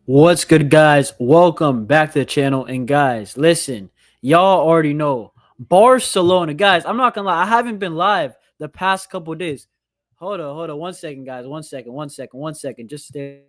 What's good, guys? Welcome back to the channel. And guys, listen, y'all already know Barcelona. Guys, I'm not gonna lie, I haven't been live the past couple days. Hold on, 1 second, guys. 1 second, 1 second, 1 second. Just stay.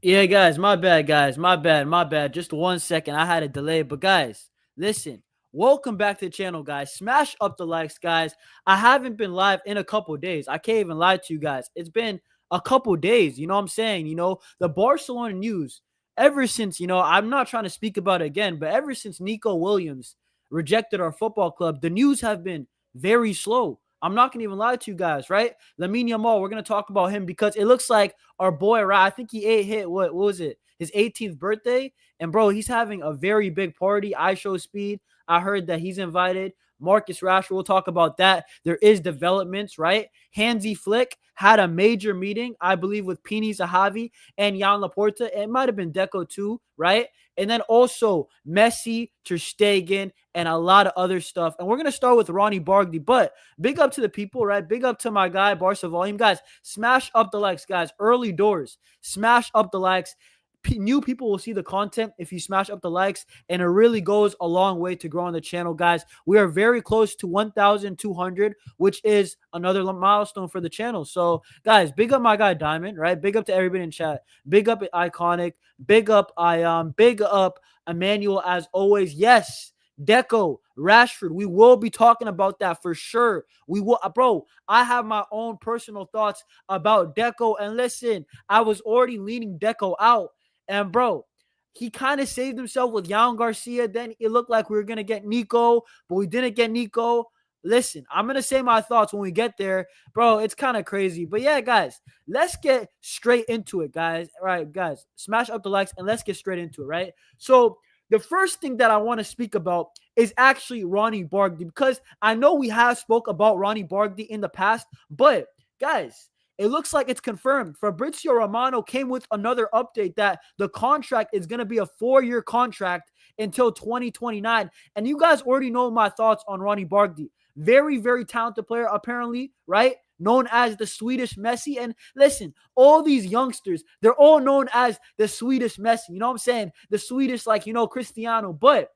Yeah, guys, my bad, guys. My bad. Just 1 second. I had a delay. But guys, listen, welcome back to the channel, guys. Smash up the likes, guys. I haven't been live in a couple days. I can't even lie to you guys. It's been a couple days. You know what I'm saying? The Barcelona news, ever since, I'm not trying to speak about it again, but ever since Nico Williams rejected our football club, the news have been very slow. I'm not gonna even lie to you guys, right? Lamine Yamal, we're gonna talk about him because it looks like our boy, right? I think hit what was it? His 18th birthday. And bro, he's having a very big party. I show speed. I heard that he's invited. Marcus Rashford, we'll talk about that. There is developments, right? Hansi Flick had a major meeting, I believe, with Pini Zahavi and Jan Laporta. It might have been Deco too, right? And then also Messi, Ter Stegen, and a lot of other stuff. And we're going to start with Ronnie Bardghji. But big up to the people, right? Big up to my guy, Barca Volume. Guys, smash up the likes, guys. Early doors. Smash up the likes. New people will see the content if you smash up the likes, and it really goes a long way to growing the channel, guys. We are very close to 1,200, which is another milestone for the channel. So guys, big up my guy Diamond, right? Big up to everybody in chat. Big up Iconic. Big up Ion. Big up Emmanuel, as always. Yes, Deco, Rashford, we will be talking about that for sure. We will, bro. I have my own personal thoughts about Deco, and listen, I was already leaning Deco out. And bro, he kind of saved himself with Joan Garcia. Then it looked like we were gonna get Nico, but we didn't get Nico. Listen, I'm gonna say my thoughts when we get there, bro. It's kind of crazy, but yeah, guys, let's get straight into it, guys. All right, guys, smash up the likes and let's get straight into it, right? So the first thing that I want to speak about is actually Ronnie Bardghji, because I know we have spoke about Ronnie Bardghji in the past, but guys, it looks like it's confirmed. Fabrizio Romano came with another update that the contract is going to be a 4-year contract until 2029. And you guys already know my thoughts on Ronnie Bardghji. Very, very talented player, apparently, right? Known as the Swedish Messi. And listen, all these youngsters, they're all known as the Swedish Messi. You know what I'm saying? The Swedish, like, Cristiano. But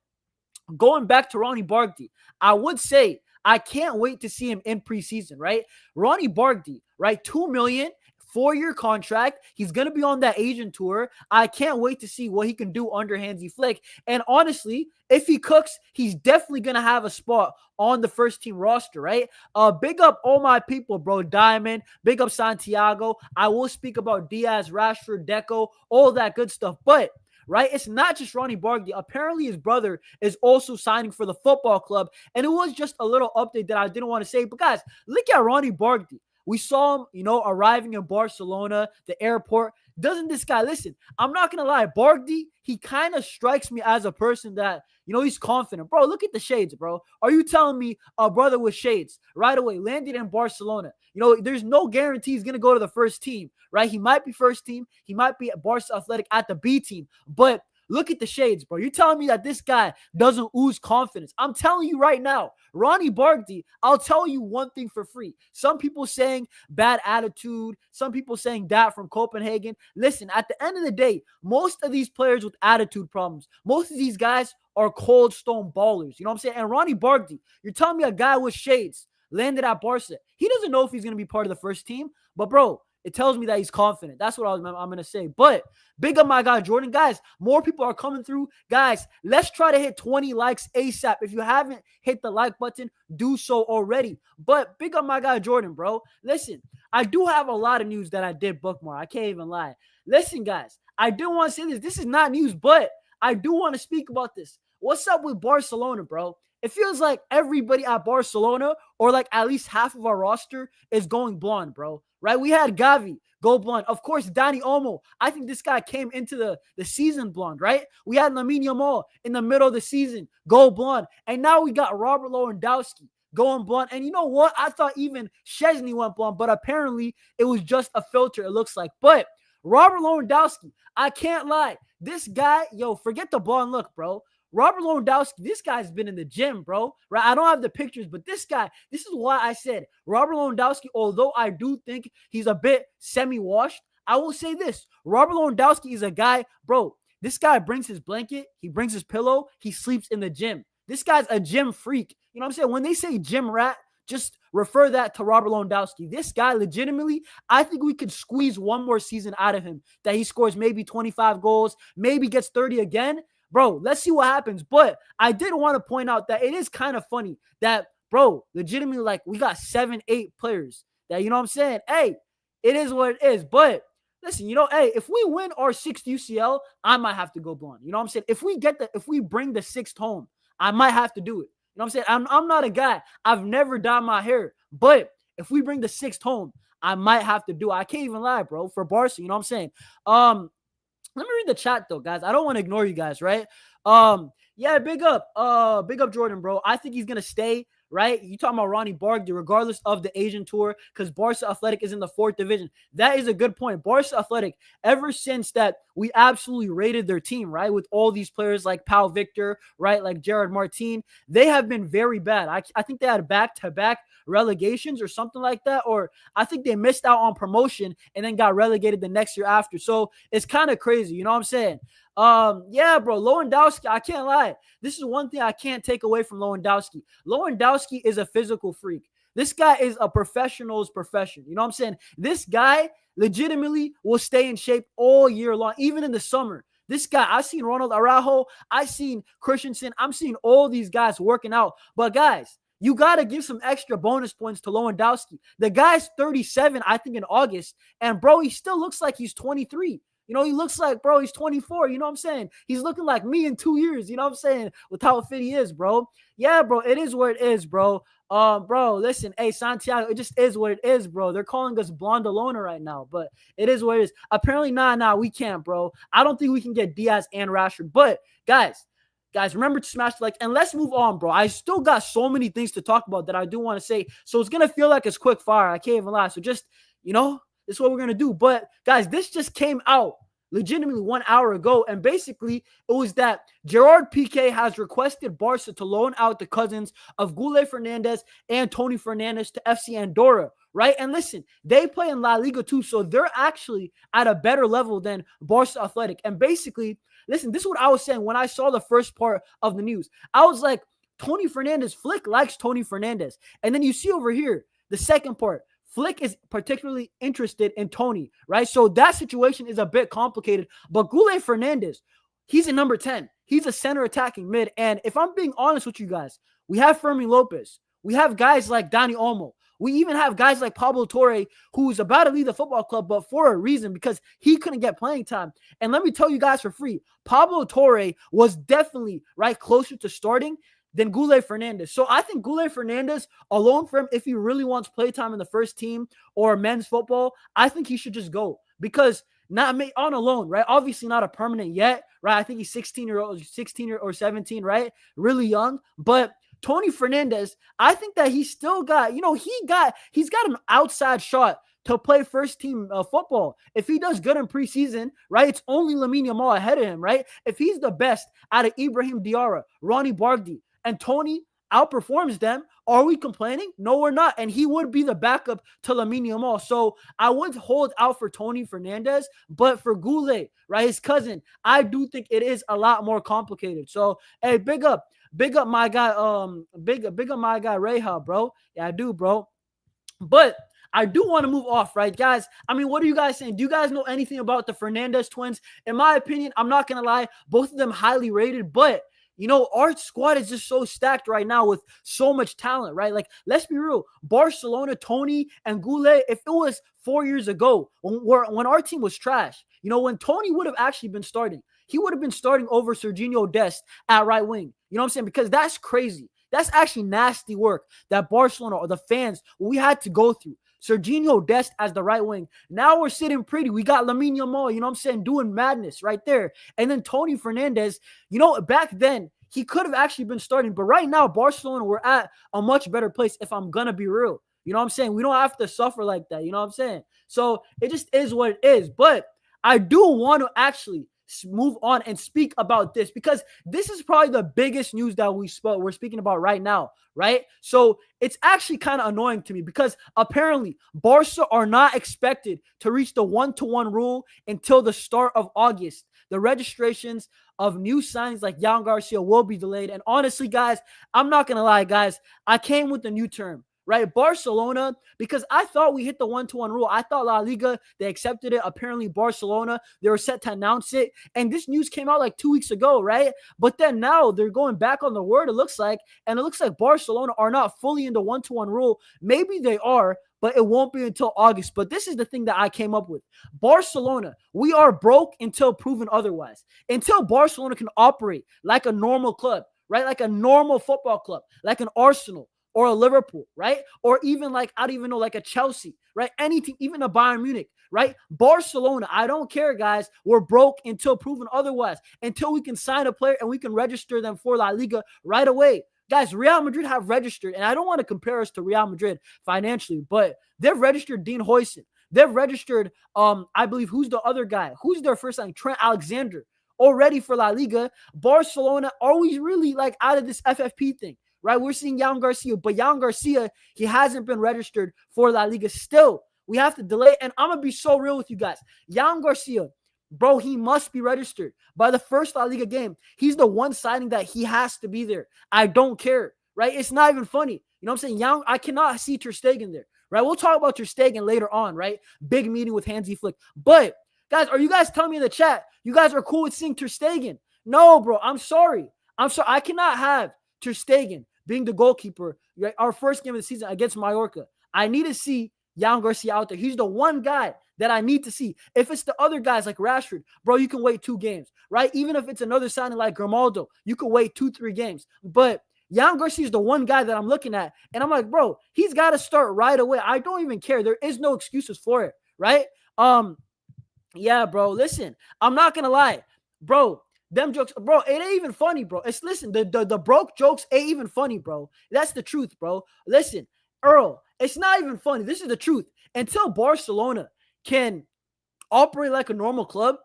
going back to Ronnie Bardghji, I would say I can't wait to see him in preseason, right? Ronnie Bardghji, right? 2 million, 4-year contract. He's going to be on that Asian tour. I can't wait to see what he can do under Hansi Flick. And honestly, if he cooks, he's definitely going to have a spot on the first team roster, right? Big up all my people, bro. Diamond, big up Santiago. I will speak about Diaz, Rashford, Deco, all that good stuff. But right? It's not just Ronnie Bardghji. Apparently, his brother is also signing for the football club. And it was just a little update that I didn't want to say. But guys, look at Ronnie Bardghji. We saw him, arriving in Barcelona, the airport. Doesn't this guy, listen, I'm not going to lie, Bardghji, he kind of strikes me as a person that, he's confident. Bro, look at the shades, bro. Are you telling me a brother with shades right away landed in Barcelona? There's no guarantee he's going to go to the first team, right? He might be first team. He might be at Barca Athletic at the B team. But look at the shades, bro. You're telling me that this guy doesn't ooze confidence. I'm telling you right now, Ronnie Bardghji, I'll tell you one thing for free. Some people saying bad attitude. Some people saying that from Copenhagen. Listen, at the end of the day, most of these players with attitude problems, most of these guys are cold stone ballers. You know what I'm saying? And Ronnie Bardghji, you're telling me a guy with shades landed at Barca. He doesn't know if he's going to be part of the first team. But, bro, it tells me that he's confident. That's what I'm going to say. But big up my guy, Jordan. Guys, more people are coming through. Guys, let's try to hit 20 likes ASAP. If you haven't hit the like button, do so already. But big up my guy, Jordan, bro. Listen, I do have a lot of news that I did bookmark. I can't even lie. Listen, guys, I do want to say this. This is not news, but I do want to speak about this. What's up with Barcelona, bro? It feels like everybody at Barcelona, or like at least half of our roster, is going blonde, bro. Right? We had Gavi go blonde. Of course, Dani Olmo. I think this guy came into the season blonde, right? We had Lamine Yamal in the middle of the season go blonde. And now we got Robert Lewandowski going blonde. And you know what? I thought even Szczesny went blonde, but apparently it was just a filter, it looks like. But Robert Lewandowski, I can't lie. This guy, forget the blonde look, bro. Robert Lewandowski, this guy's been in the gym, bro. Right? I don't have the pictures, but this guy, this is why I said Robert Lewandowski, although I do think he's a bit semi-washed, I will say this. Robert Lewandowski is a guy, bro. This guy brings his blanket, he brings his pillow, he sleeps in the gym. This guy's a gym freak. You know what I'm saying? When they say gym rat, just refer that to Robert Lewandowski. This guy, legitimately, I think we could squeeze one more season out of him that he scores maybe 25 goals, maybe gets 30 again. Bro, let's see what happens. But I did want to point out that it is kind of funny that, bro, legitimately, like, we got 7, 8 players that, you know what I'm saying? Hey, it is what it is. But listen, hey, if we win our 6th UCL, I might have to go blonde. You know what I'm saying? If we bring the 6th home, I might have to do it. You know what I'm saying? I'm not a guy. I've never dyed my hair. But if we bring the 6th home, I might have to do it. I can't even lie, bro, for Barca. You know what I'm saying? Let me read the chat though, guys. I don't want to ignore you guys, right? Yeah, big up Jordan, bro. I think he's gonna stay, right? You talking about Ronnie Bardghji, regardless of the Asian tour, because Barca Athletic is in the 4th division. That is a good point. Barca Athletic, ever since that we absolutely rated their team, right? With all these players like Pau Victor, right? Like Gerard Martin, they have been very bad. I think they had back-to-back relegations or something like that, or I think they missed out on promotion and then got relegated the next year after. So it's kind of crazy, you know what I'm saying? Yeah, bro, Lewandowski, I can't lie. This is one thing I can't take away from Lewandowski. Lewandowski is a physical freak. This guy is a professional's profession. You know what I'm saying? This guy legitimately will stay in shape all year long, even in the summer. This guy, I've seen Ronald Araujo, I've seen Christensen, I'm seeing all these guys working out. But guys, you got to give some extra bonus points to Lewandowski. The guy's 37, I think, in August. And, bro, he still looks like he's 23. You know, he looks like, bro, he's 24. You know what I'm saying? He's looking like me in 2 years. You know what I'm saying? With how fit he is, bro. Yeah, bro, it is what it is, bro. Bro, listen, hey, Santiago, it just is what it is, bro. They're calling us Blondalona right now, but it is what it is. Apparently, nah, we can't, bro. I don't think we can get Diaz and Rashford. But, guys, remember to smash the like, and let's move on, bro. I still got so many things to talk about that I do want to say. So it's going to feel like it's quick fire. I can't even lie. So just, this is what we're going to do. But, guys, this just came out legitimately 1 hour ago. And basically, it was that Gerard Piqué has requested Barca to loan out the cousins of Gule Fernandez and Tony Fernandez to FC Andorra, right? And listen, they play in La Liga too, so they're actually at a better level than Barca Athletic. And basically, listen, this is what I was saying when I saw the first part of the news. I was like, Tony Fernandez, Flick likes Tony Fernandez. And then you see over here, the second part, Flick is particularly interested in Tony, right? So that situation is a bit complicated. But Gule Fernandez, he's a number 10. He's a center attacking mid. And if I'm being honest with you guys, we have Fermin Lopez. We have guys like Dani Olmo. We even have guys like Pablo Torre, who's about to leave the football club, but for a reason, because he couldn't get playing time. And let me tell you guys for free, Pablo Torre was definitely right closer to starting than Gule Fernandez. So I think Gule Fernandez, alone for him, if he really wants playtime in the first team or men's football, I think he should just go, because not on a loan, right? Obviously not a permanent yet, right? I think he's 16 or 17, right? Really young. But Tony Fernandez, I think that he's still got, he's got an outside shot to play first team football. If he does good in preseason, right, it's only Lamine Yamal ahead of him, right? If he's the best out of Ibrahim Diarra, Ronnie Bardghji, and Tony outperforms them, are we complaining? No, we're not. And he would be the backup to Lamine Yamal. So I would hold out for Tony Fernandez, but for Gule, right, his cousin, I do think it is a lot more complicated. So, hey, big up my guy, big up my guy Reha, bro. Yeah, I do, bro. But I do want to move off, right, guys? I mean, what are you guys saying? Do you guys know anything about the Fernandez twins? In my opinion, I'm not going to lie, both of them highly rated, but our squad is just so stacked right now with so much talent, right? Like, let's be real. Barcelona, Tony, and Gule, if it was 4 years ago when our team was trash, when Tony would have actually been starting, he would have been starting over Serginho Dest at right wing. You know what I'm saying? Because that's crazy. That's actually nasty work that Barcelona or the fans, we had to go through. Serginho Dest as the right wing. Now we're sitting pretty. We got Lamine Yamal, you know what I'm saying, doing madness right there. And then Tony Fernandez, back then, he could have actually been starting. But right now, Barcelona, we're at a much better place, if I'm going to be real. You know what I'm saying? We don't have to suffer like that. You know what I'm saying? So it just is what it is. But I do want to actually move on and speak about this, because this is probably the biggest news that we're speaking about right now, right? So it's actually kind of annoying to me because apparently Barca are not expected to reach the 1-to-1 rule until the start of August. The registrations of new signings like Joan Garcia will be delayed. And honestly, guys, I'm not going to lie, guys. I came with a new term, right? Barcelona, because I thought we hit the 1-to-1 rule. I thought La Liga, they accepted it. Apparently, Barcelona, they were set to announce it. And this news came out like 2 weeks ago, right? But then now they're going back on the word, it looks like. And it looks like Barcelona are not fully in the 1-to-1 rule. Maybe they are, but it won't be until August. But this is the thing that I came up with. Barcelona, we are broke until proven otherwise. Until Barcelona can operate like a normal club, right? Like a normal football club, like an Arsenal or a Liverpool, right? Or even like, I don't even know, like a Chelsea, right? Anything, even a Bayern Munich, right? Barcelona, I don't care, guys. We're broke until proven otherwise. Until we can sign a player and we can register them for La Liga right away. Guys, Real Madrid have registered, and I don't want to compare us to Real Madrid financially, but they've registered Dean Huijsen. They've registered, I believe, who's the other guy? Who's their first line? Trent Alexander, already for La Liga. Barcelona, are we really like out of this FFP thing, right? We're seeing Joan Garcia, but Joan Garcia, he hasn't been registered for La Liga still. We have to delay, and I'm going to be so real with you guys. Joan Garcia, bro, he must be registered by the first La Liga game. He's the one signing that he has to be there. I don't care, right? It's not even funny. You know what I'm saying? I cannot see Ter Stegen there, right? We'll talk about Ter Stegen later on, right? Big meeting with Hansi Flick. But, guys, are you guys telling me in the chat, you guys are cool with seeing Ter Stegen? No, bro, I'm sorry. I cannot have Ter Stegen being the goalkeeper, right? Our first game of the season against Mallorca. I need to see Joan Garcia out there. He's the one guy that I need to see. If it's the other guys like Rashford, bro, you can wait 2 games, right? Even if it's another signing like Grimaldo, you can wait 2-3 games. But Joan Garcia is the one guy that I'm looking at, and I'm like, bro, he's got to start right away. I don't even care. There is no excuses for it, right? Yeah, bro, listen, I'm not going to lie. Bro, them jokes, bro, it ain't even funny, bro. It's, listen, the broke jokes ain't even funny, bro. That's the truth, bro. Listen, Earl, it's not even funny. This is the truth. Until Barcelona can operate like a normal club,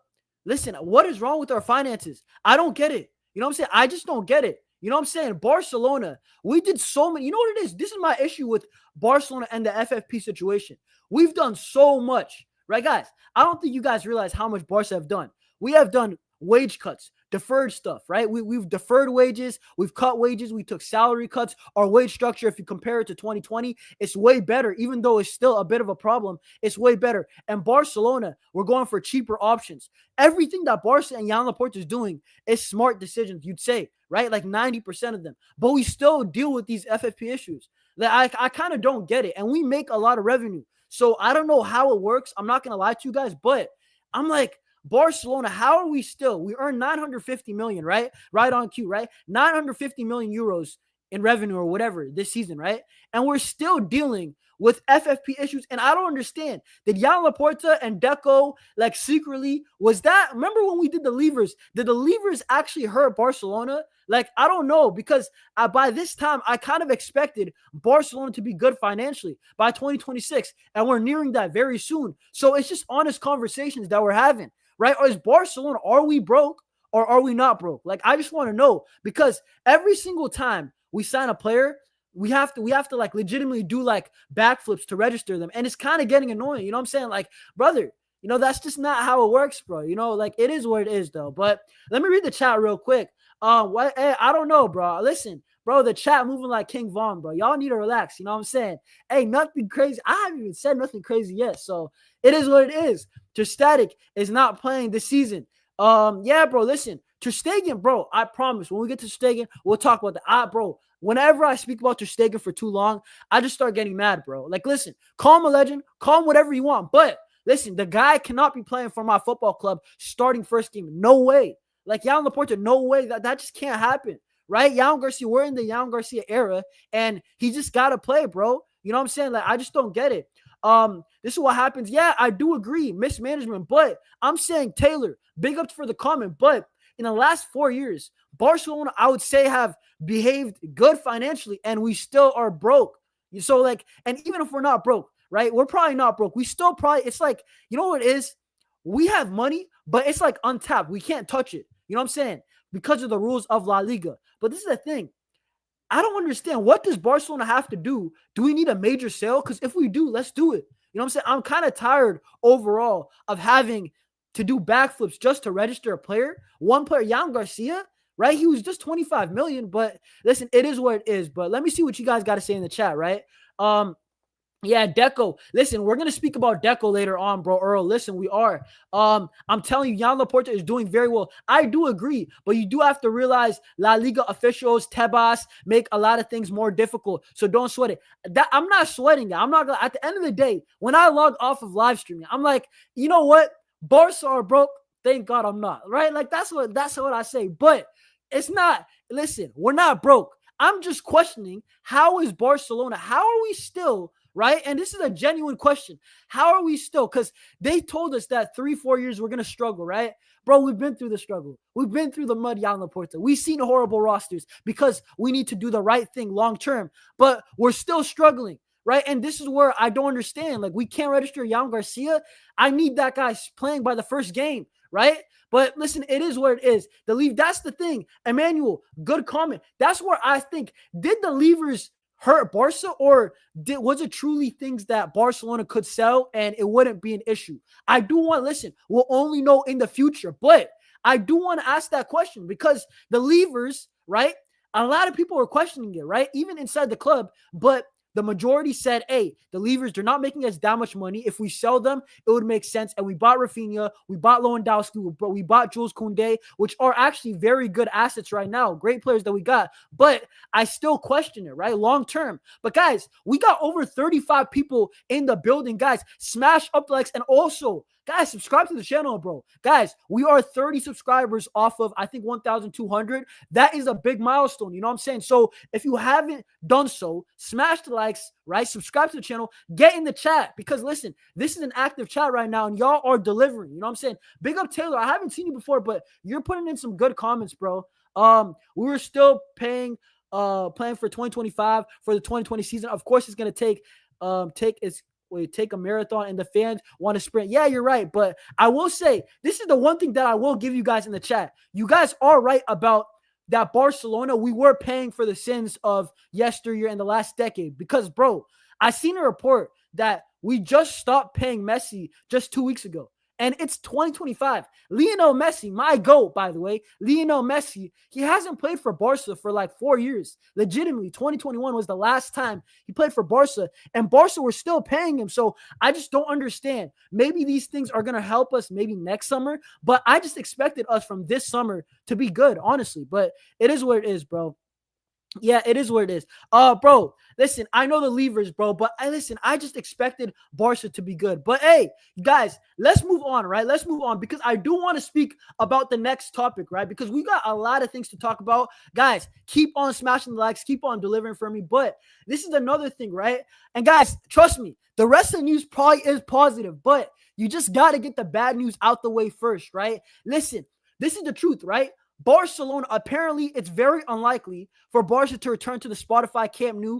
listen, what is wrong with our finances? I don't get it. You know what I'm saying? I just don't get it. You know what I'm saying? Barcelona, we did so many. You know what it is? This is my issue with Barcelona and the FFP situation. We've done so much, right, guys? I don't think you guys realize how much Barca have done. We have done wage cuts, deferred stuff, right? We've deferred wages, we've cut wages, we took salary cuts. Our wage structure, if you compare it to 2020, it's way better, even though it's still a bit of a problem. It's way better. And Barcelona, we're going for cheaper options. Everything that Barca and Jan Laporta is doing is smart decisions, you'd say, right? Like 90% of them. But we still deal with these FFP issues. Like I kind of don't get it. And we make a lot of revenue. So I don't know how it works. I'm not going to lie to you guys, but I'm like, Barcelona, how are we still? We earn 950 million, right? Right on cue, right? 950 million euros in revenue or whatever this season, right? And we're still dealing with FFP issues. And I don't understand. Did Jan Laporta and Deco, like, secretly, was that, remember when we did the levers? Did the levers actually hurt Barcelona? Like, I don't know, because by this time, I kind of expected Barcelona to be good financially by 2026. And we're nearing that very soon. So it's just honest conversations that we're having, right? Or is Barcelona, are we broke or are we not broke? Like, I just want to know, because every single time we sign a player, we have to like legitimately do like backflips to register them. And it's kind of getting annoying. You know what I'm saying? Like, brother, you know, that's just not how it works, bro. You know, like, it is what it is, though. But let me read the chat real quick. I don't know, bro. Listen, bro, the chat moving like King Von, bro. Y'all need to relax. You know what I'm saying? Hey, nothing crazy. I haven't even said nothing crazy yet. So it is what it is. Ter Stegen is not playing this season. Yeah, bro, listen. Ter Stegen, bro, I promise, when we get to Stegen, we'll talk about that. Bro, whenever I speak about Ter Stegen for too long, I just start getting mad, bro. Like, listen, call him a legend, call him whatever you want. But listen, the guy cannot be playing for my football club starting first game. No way. Like, Jan Laporta, no way. That just can't happen, right? Joan Garcia, we're in the Joan Garcia era, and he just got to play, bro. You know what I'm saying? Like, I just don't get it. This is what happens. Yeah, I do agree, mismanagement, but I'm saying, Taylor, big up for the comment, but in the last 4 years, Barcelona, I would say, have behaved good financially, and we still are broke. So, like, and even if we're not broke, right, we're probably not broke. We still probably, it's like, you know what it is? we have money, but it's like untapped. We can't touch it. You know what I'm saying? Because of the rules of La Liga. But this is the thing. I don't understand. What does Barcelona have to do? Do we need a major sale? Because if we do, let's do it. You know what I'm saying? I'm kind of tired overall of having to do backflips just to register a player. One player, Joan Garcia, right? He was just 25 million. But listen, it is what it is. But let me see what you guys got to say in the chat, right? Yeah, Deco. Listen, we're gonna speak about Deco later on, bro. Earl, listen, we are. I'm telling you, Jan Laporta is doing very well. I do agree, but you do have to realize La Liga officials, Tebas, make a lot of things more difficult. So don't sweat it. That I'm not sweating it. I'm not gonna. At the end of the day, when I log off of live streaming, I'm like, you know what? Barca are broke. Thank God I'm not. Right? Like that's what I say. But it's not. Listen, we're not broke. I'm just questioning how is Barcelona? How are we still? Right? And this is a genuine question. How are we still? Because they told us that 3-4 years we're going to struggle, right? Bro, we've been through the struggle. We've been through the mud, Jan Laporta. We've seen horrible rosters because we need to do the right thing long term, but we're still struggling, right? And this is where I don't understand. Like, we can't register Joan Garcia. I need that guy playing by the first game, right? But listen, it is what it is. The leave, that's the thing. Emmanuel, good comment. That's where I think, did the leavers hurt Barca, or was it truly things that Barcelona could sell and it wouldn't be an issue? I do want, listen, we'll only know in the future, but I do want to ask that question because the levers, right? A lot of people are questioning it, right? Even inside the club, but the majority said, hey, the levers, they're not making us that much money. If we sell them, it would make sense. And we bought Rafinha, we bought Lewandowski, we bought Jules Koundé, which are actually very good assets right now. Great players that we got. But I still question it, right? Long term. But guys, we got over 35 people in the building. Guys, smash up the likes. And also, guys, subscribe to the channel, bro. Guys, we are 30 subscribers off of, I think, 1,200. That is a big milestone. You know what I'm saying? So if you haven't done so, smash the likes, right? Subscribe to the channel. Get in the chat because, listen, this is an active chat right now and y'all are delivering. You know what I'm saying? Big up, Taylor. I haven't seen you before, but you're putting in some good comments, bro. We were still playing for 2025 for the 2020 season. Of course, it's going to take a marathon and the fans want to sprint. Yeah, you're right. But I will say, this is the one thing that I will give you guys in the chat. You guys are right about that Barcelona. We were paying for the sins of yesteryear in the last decade because, bro, I seen a report that we just stopped paying Messi just 2 weeks ago. And it's 2025. Lionel Messi, my GOAT, by the way, Lionel Messi, he hasn't played for Barca for like 4 years. Legitimately, 2021 was the last time he played for Barca, and Barca were still paying him. So I just don't understand. Maybe these things are going to help us maybe next summer, but I just expected us from this summer to be good, honestly. But it is what it is, bro. Yeah, it is what it is. Bro, listen, I know the levers, bro, but I just expected Barca to be good. But hey, guys, let's move on, right? Let's move on because I do want to speak about the next topic, right? Because we got a lot of things to talk about. Guys, keep on smashing the likes, keep on delivering for me. But this is another thing, right? And guys, trust me, the rest of the news probably is positive, but you just got to get the bad news out the way first, right? Listen, this is the truth, right? Barcelona, apparently it's very unlikely for Barca to return to the Spotify Camp Nou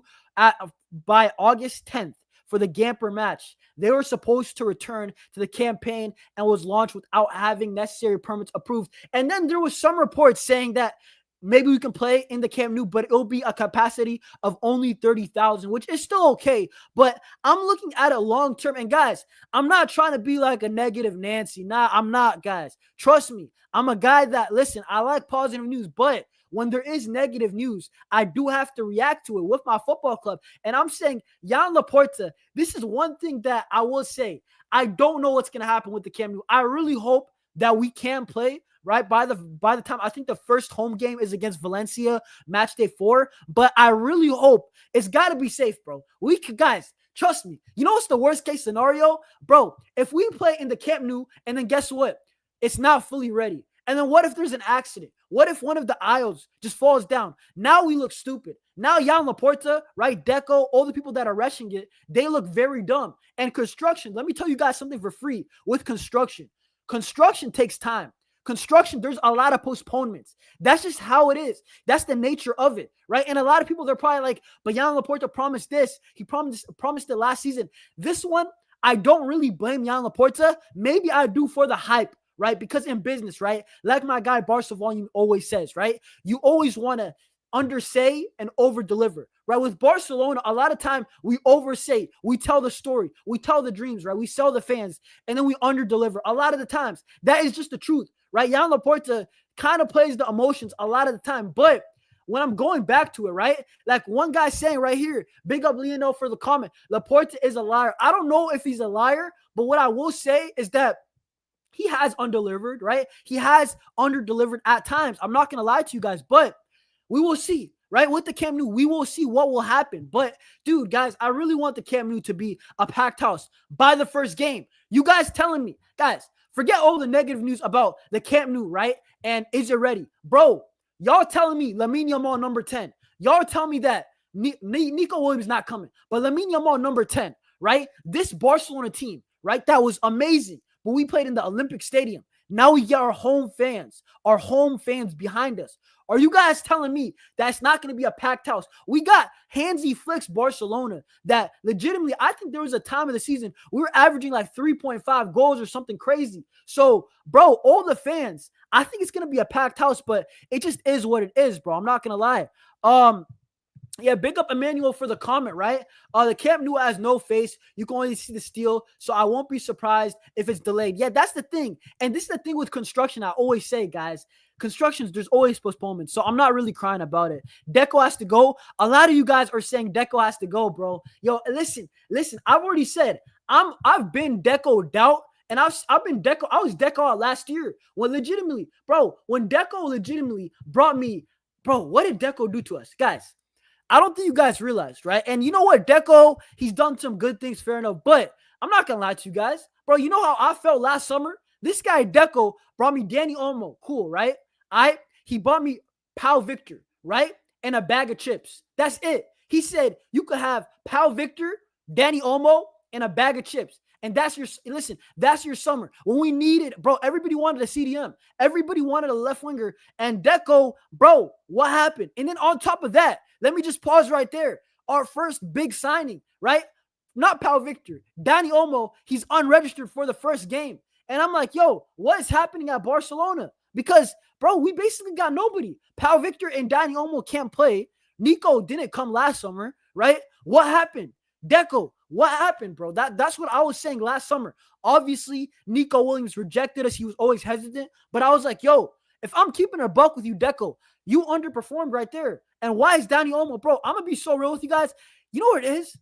by August 10th for the Gamper match. They were supposed to return to the campaign and was launched without having necessary permits approved. And then there was some reports saying that maybe we can play in the Camp Nou, but it'll be a capacity of only 30,000, which is still okay. But I'm looking at it long term. And guys, I'm not trying to be like a negative Nancy. Nah, I'm not, guys. Trust me. I'm a guy that, listen, I like positive news, but when there is negative news, I do have to react to it with my football club. And I'm saying, Jan Laporta, this is one thing that I will say. I don't know what's going to happen with the Camp Nou. I really hope that we can play, right? By the time, I think the first home game is against Valencia, match day 4. But I really hope it's got to be safe, bro. We could, guys, trust me. You know what's the worst case scenario? Bro, if we play in the Camp Nou and then guess what? It's not fully ready. And then what if there's an accident? What if one of the aisles just falls down? Now we look stupid. Now Jan Laporta, right, Deco, all the people that are rushing it, they look very dumb. And construction, let me tell you guys something for free with construction. Construction takes time. Construction, there's a lot of postponements. That's just how it is. That's the nature of it, right? And a lot of people, they're probably like, but Jan Laporta promised this. He promised it last season. This one, I don't really blame Jan Laporta. Maybe I do for the hype, right? Because in business, right, like my guy Barca Volume always says, right, you always want to undersay and over deliver, right? With Barcelona, a lot of time we oversay, we tell the story, we tell the dreams, right? We sell the fans, and then we under deliver. A lot of the times, that is just the truth, right? Jan Laporta kind of plays the emotions a lot of the time, but when I'm going back to it, right? Like one guy saying right here, big up Lionel for the comment, Laporta is a liar. I don't know if he's a liar, but what I will say is that he has undelivered, right? He has under-delivered at times. I'm not going to lie to you guys, but we will see, right? With the Camp Nou, we will see what will happen. But, dude, guys, I really want the Camp Nou to be a packed house by the first game. You guys telling me, guys, forget all the negative news about the Camp Nou, right? And is it ready? Bro, y'all telling me Lamine Yamal number 10. Y'all tell me that Nico Williams not coming, but Lamine Yamal number 10, right? This Barcelona team, right, that was amazing. But we played in the Olympic Stadium. Now we get our home fans behind us. Are you guys telling me that's not going to be a packed house? We got Hansi Flick's Barcelona that legitimately, I think there was a time of the season we were averaging like 3.5 goals or something crazy. So, bro, all the fans, I think it's going to be a packed house, but it just is what it is, bro. I'm not going to lie. Yeah, big up Emmanuel for the comment, right? The Camp Nou has no face. You can only see the steel, so I won't be surprised if it's delayed. Yeah, that's the thing. And this is the thing with construction. I always say, guys, constructions, there's always postponements, so I'm not really crying about it. Deco has to go. A lot of you guys are saying Deco has to go, bro. Yo, listen. I've already said I've been Deco'd out. And I've been Deco. I was Deco out last year. When Deco legitimately brought me, bro, what did Deco do to us? Guys, I don't think you guys realized, right? And you know what? Deco, he's done some good things, fair enough. But I'm not going to lie to you guys. Bro, you know how I felt last summer? This guy, Deco, brought me Dani Olmo. Cool, right? He bought me Pau Victor, right? And a bag of chips. That's it. He said you could have Pau Victor, Dani Olmo, and a bag of chips. And that's your summer. When we needed, bro, everybody wanted a CDM. Everybody wanted a left winger. And Deco, bro, what happened? And then on top of that, let me just pause right there. Our first big signing, right? Not Pau Victor. Dani Olmo, he's unregistered for the first game. And I'm like, yo, what is happening at Barcelona? Because, bro, we basically got nobody. Pau Victor and Dani Olmo can't play. Nico didn't come last summer, right? What happened? Deco, what happened, bro? That's what I was saying last summer. Obviously, Nico Williams rejected us. He was always hesitant. But I was like, yo, if I'm keeping a buck with you, Deco, you underperformed right there. And why is Dani Olmo, bro? I'm going to be so real with you guys. You know what it is?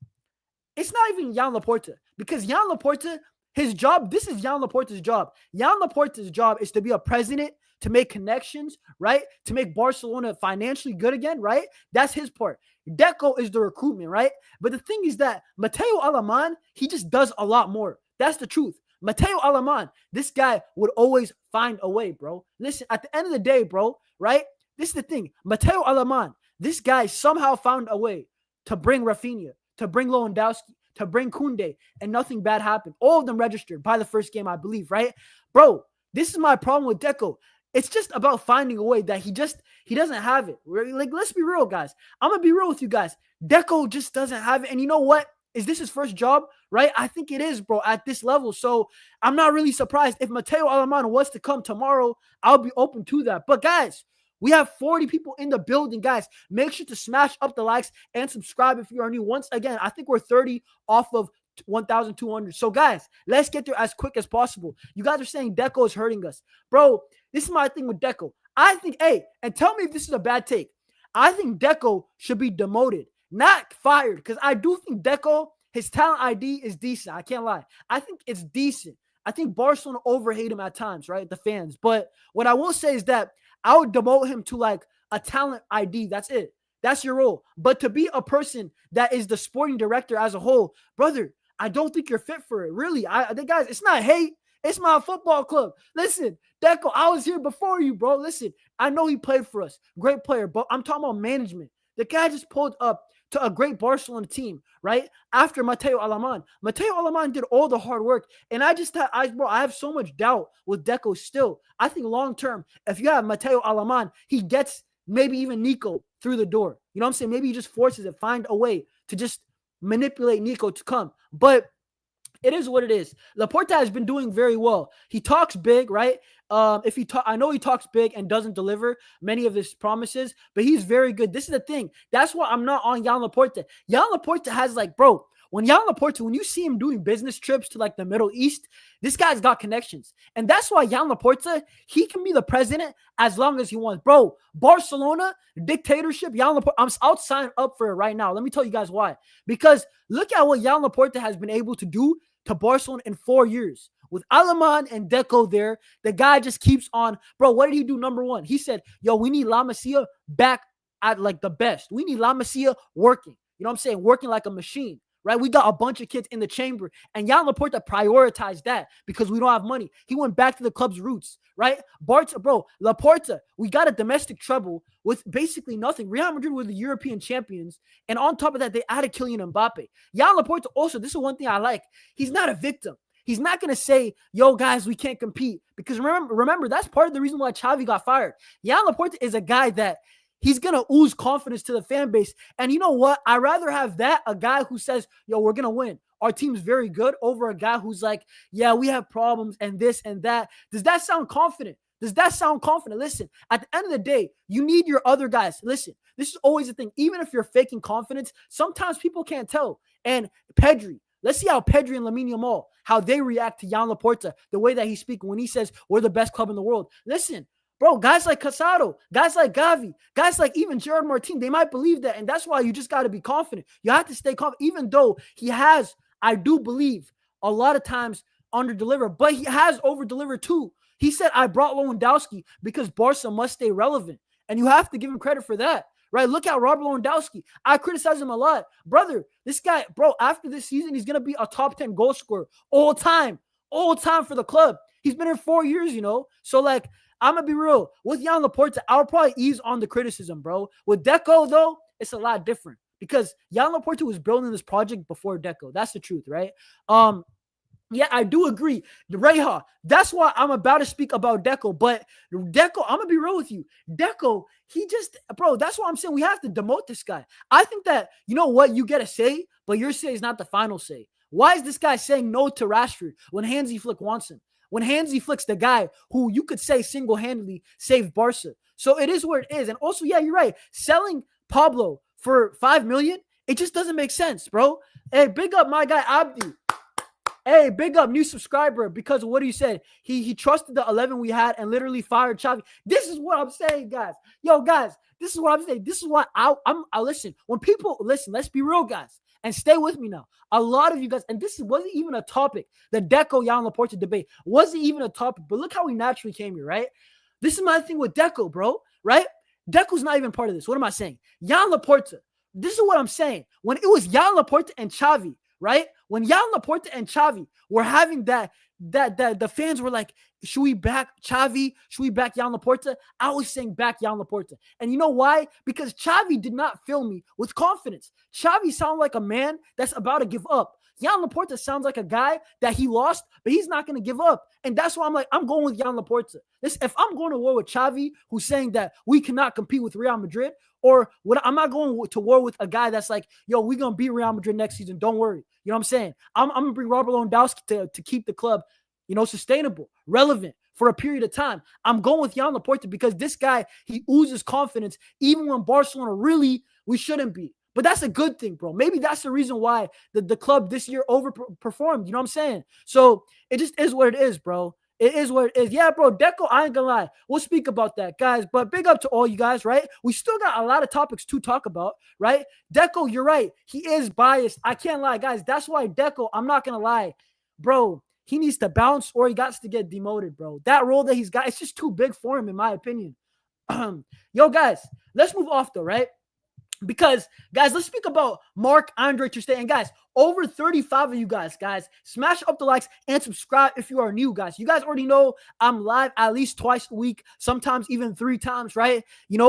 It's not even Jan Laporta. Because Jan Laporta, his job, this is Jan Laporta's job. Jan Laporta's job is to be a president, to make connections, right? To make Barcelona financially good again, right? That's his part. Deco is the recruitment, right? But the thing is that Mateo Alemán, he just does a lot more. That's the truth. Mateo Alemán, this guy would always find a way, bro. Listen, at the end of the day, bro, right? This is the thing. Mateo Alemán, this guy somehow found a way to bring Rafinha, to bring Lewandowski, to bring Koundé, and nothing bad happened. All of them registered by the first game, I believe, right? Bro, this is my problem with Deco. It's just about finding a way that he doesn't have it. Like, let's be real, guys. I'm going to be real with you guys. Deco just doesn't have it. And you know what? Is this his first job, right? I think it is, bro, at this level. So I'm not really surprised. If Mateo Alemán was to come tomorrow, I'll be open to that. But guys, we have 40 people in the building, guys. Make sure to smash up the likes and subscribe if you are new. Once again, I think we're 30 off of 1,200. So guys, let's get there as quick as possible. You guys are saying Deco is hurting us. Bro, this is my thing with Deco. I think, and tell me if this is a bad take. I think Deco should be demoted, not fired, because I do think Deco, his talent ID is decent. I can't lie. I think it's decent. I think Barcelona overhate him at times, right? The fans. But what I will say is that I would demote him to like a talent ID. That's it. That's your role. But to be a person that is the sporting director as a whole, brother, I don't think you're fit for it. Really. Guys, it's not hate. It's my football club. Listen, Deco, I was here before you, bro. Listen, I know he played for us. Great player, but I'm talking about management. The guy just pulled up to a great Barcelona team, right? After Mateo Alemán. Mateo Alemán did all the hard work. And I have so much doubt with Deco still. I think long-term, if you have Mateo Alemán, he gets maybe even Nico through the door. You know what I'm saying? Maybe he just forces it, find a way to just manipulate Nico to come. But It is what it is. Laporta has been doing very well. He talks big, right? I know he talks big and doesn't deliver many of his promises, but he's very good. This is the thing. That's why I'm not on Jan Laporta. Jan Laporta has bro, when you see him doing business trips to the Middle East, this guy's got connections. And that's why Jan Laporta, he can be the president as long as he wants. Bro, Barcelona, dictatorship, Jan Laporta, I'll sign up for it right now. Let me tell you guys why. Because look at what Jan Laporta has been able to do to Barcelona in 4 years. With Aleman and Deco there, the guy just keeps on. Bro, what did he do? Number one, he said, yo, we need La Masia back at the best. We need La Masia working. You know what I'm saying? Working like a machine, right? We got a bunch of kids in the chamber. And Jan Laporta prioritized that because we don't have money. He went back to the club's roots, right? Laporta, we got a domestic trouble with basically nothing. Real Madrid were the European champions. And on top of that, they added Kylian Mbappe. Jan Laporta also, this is one thing I like. He's not a victim. He's not going to say, yo, guys, we can't compete. Because remember, that's part of the reason why Xavi got fired. Jan Laporta is a guy that he's going to ooze confidence to the fan base. And you know what? I'd rather have a guy who says, yo, we're going to win. Our team's very good, over a guy who's like, yeah, we have problems and this and that. Does that sound confident? Listen, at the end of the day, you need your other guys. Listen, this is always the thing. Even if you're faking confidence, sometimes people can't tell. And Pedri, let's see how Pedri and Lamine Yamal, how they react to Jan Laporta, the way that he's speaking when he says we're the best club in the world. Listen, bro, guys like Casado, guys like Gavi, guys like even Gerard Martin, they might believe that. And that's why you just got to be confident. You have to stay confident, even though he has, I do believe, a lot of times under-delivered, but he has over-delivered too. He said, I brought Lewandowski because Barca must stay relevant. And you have to give him credit for that. Right? Look at Robert Lewandowski. I criticize him a lot. Brother, this guy, bro, after this season, he's going to be a top 10 goal scorer all time for the club. He's been here 4 years, you know? So, I'm going to be real. With Jan Laporta, I'll probably ease on the criticism, bro. With Deco, though, it's a lot different because Jan Laporta was building this project before Deco. That's the truth, right? Yeah, I do agree. Reha, that's why I'm about to speak about Deco. But Deco, I'm going to be real with you. Deco, that's why I'm saying we have to demote this guy. I think that, you know what, you get a say, but your say is not the final say. Why is this guy saying no to Rashford when Hansi Flick wants him? When Hansi Flick's the guy who you could say single-handedly saved Barca. So it is what it is. And also, yeah, you're right. Selling Pablo for $5 million, it just doesn't make sense, bro. Hey, big up my guy, Abdi. Hey, big up, new subscriber, because of what he said. He trusted the 11 we had and literally fired Xavi. This is what I'm saying, guys. Yo, guys, this is what I'm saying. This is what I listen. When people listen, let's be real, guys, and stay with me now. A lot of you guys, and this wasn't even a topic. The Deco Jan Laporta debate wasn't even a topic, but look how we naturally came here, right? This is my thing with Deco, bro, right? Deco's not even part of this. What am I saying? Jan Laporta. This is what I'm saying. When it was Jan Laporta and Xavi, right? When Jan Laporta and Xavi were having that the fans were like, should we back Xavi? Should we back Jan Laporta? I was saying back Jan Laporta. And you know why? Because Xavi did not fill me with confidence. Xavi sounded like a man that's about to give up. Jan Laporta sounds like a guy that he lost, but he's not going to give up. And that's why I'm going with Jan Laporta. If I'm going to war with Xavi, who's saying that we cannot compete with Real Madrid, or I'm not going to war with a guy that's like, yo, we're going to beat Real Madrid next season. Don't worry. You know what I'm saying? I'm going to bring Robert Lewandowski to keep the club, sustainable, relevant for a period of time. I'm going with Jan Laporta because this guy, he oozes confidence even when Barcelona really, we shouldn't be. But that's a good thing, bro. Maybe that's the reason why the club this year overperformed. You know what I'm saying? So it just is what it is, bro. It is what it is. Yeah, bro, Deco, I ain't gonna lie. We'll speak about that, guys. But big up to all you guys, right? We still got a lot of topics to talk about, right? Deco, you're right. He is biased. I can't lie, guys. That's why Deco, I'm not gonna lie. Bro, he needs to bounce or he got to get demoted, bro. That role that he's got, it's just too big for him, in my opinion. Yo, guys, let's move off though, right? Because, guys, let's speak about Marc-Andre Ter Stegen. And, guys, over 35 of you guys, smash up the likes and subscribe if you are new, guys. You guys already know I'm live at least twice a week, sometimes even 3 times, right?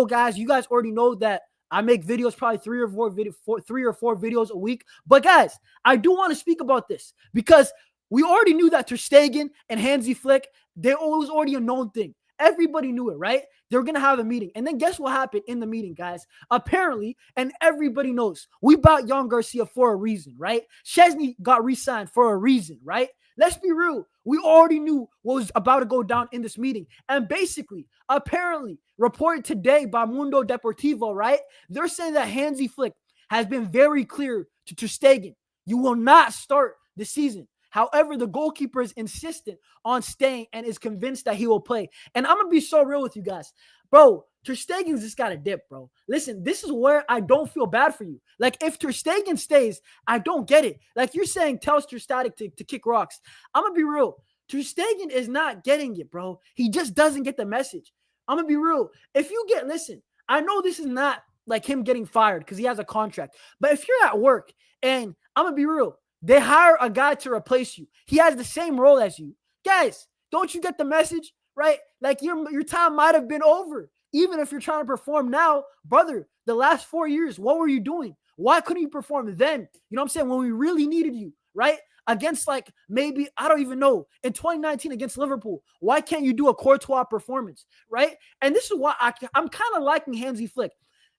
Guys, you guys already know that I make videos, probably 3 or 4 videos a week. But, guys, I do want to speak about this because we already knew that Ter Stegen and Hansi Flick, it was already a known thing. Everybody knew it, right? They're going to have a meeting. And then guess what happened in the meeting, guys? Apparently, and everybody knows, we bought Joan Garcia for a reason, right? Szczesny got re-signed for a reason, right? Let's be real. We already knew what was about to go down in this meeting. And basically, apparently, reported today by Mundo Deportivo, right? They're saying that Hansi Flick has been very clear to Ter Stegen. You will not start the season. However, the goalkeeper is insistent on staying and is convinced that he will play. And I'm going to be so real with you guys. Bro, Ter Stegen's just got a dip, bro. Listen, this is where I don't feel bad for you. Like, if Ter Stegen stays, I don't get it. Like, you're saying tell Ter Stegen to kick rocks. I'm going to be real. Ter Stegen is not getting it, bro. He just doesn't get the message. I'm going to be real. If you get, listen, I know this is not like him getting fired because he has a contract. But if you're at work and I'm going to be real, they hire a guy to replace you. He has the same role as you. Guys, don't you get the message, right? Like your time might have been over. Even if you're trying to perform now, brother, the last 4 years, what were you doing? Why couldn't you perform then? You know what I'm saying? When we really needed you, right? Against like maybe, I don't even know, in 2019 against Liverpool. Why can't you do a Courtois performance, right? And this is why I'm kind of liking Hansi Flick.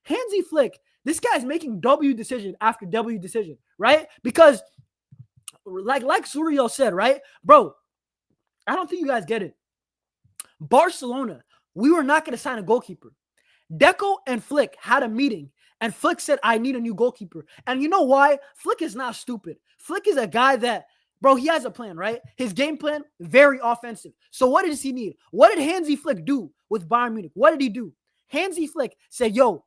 Hansi Flick, this guy's making W decision after W decision, right? Because like Zuriel said, right? Bro, I don't think you guys get it. Barcelona, we were not going to sign a goalkeeper. Deco and Flick had a meeting, and Flick said, I need a new goalkeeper. And you know why? Flick is not stupid. Flick is a guy that, bro, he has a plan, right? His game plan, very offensive. So what does he need? What did Hansi Flick do with Bayern Munich? What did he do? Hansi Flick said, yo,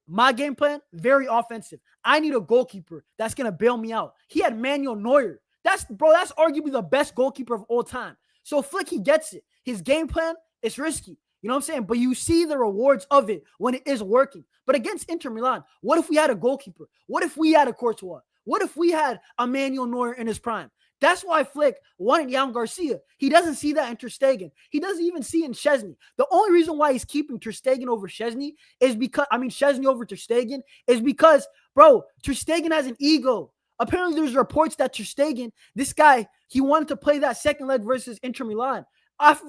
my game plan, very offensive. I need a goalkeeper that's going to bail me out. He had Manuel Neuer. That's arguably the best goalkeeper of all time. So Flick, he gets it. His game plan is risky. You know what I'm saying? But you see the rewards of it when it is working. But against Inter Milan, what if we had a goalkeeper? What if we had a Courtois? What if we had a Manuel Neuer in his prime? That's why Flick wanted Joan Garcia. He doesn't see that in Ter Stegen. He doesn't even see it in Szczesny. The only reason why he's keeping Ter Stegen over Szczesny is because, Szczesny over Ter Stegen is because, bro, Ter Stegen has an ego. Apparently, there's reports that Ter Stegen, this guy, he wanted to play that second leg versus Inter Milan. Off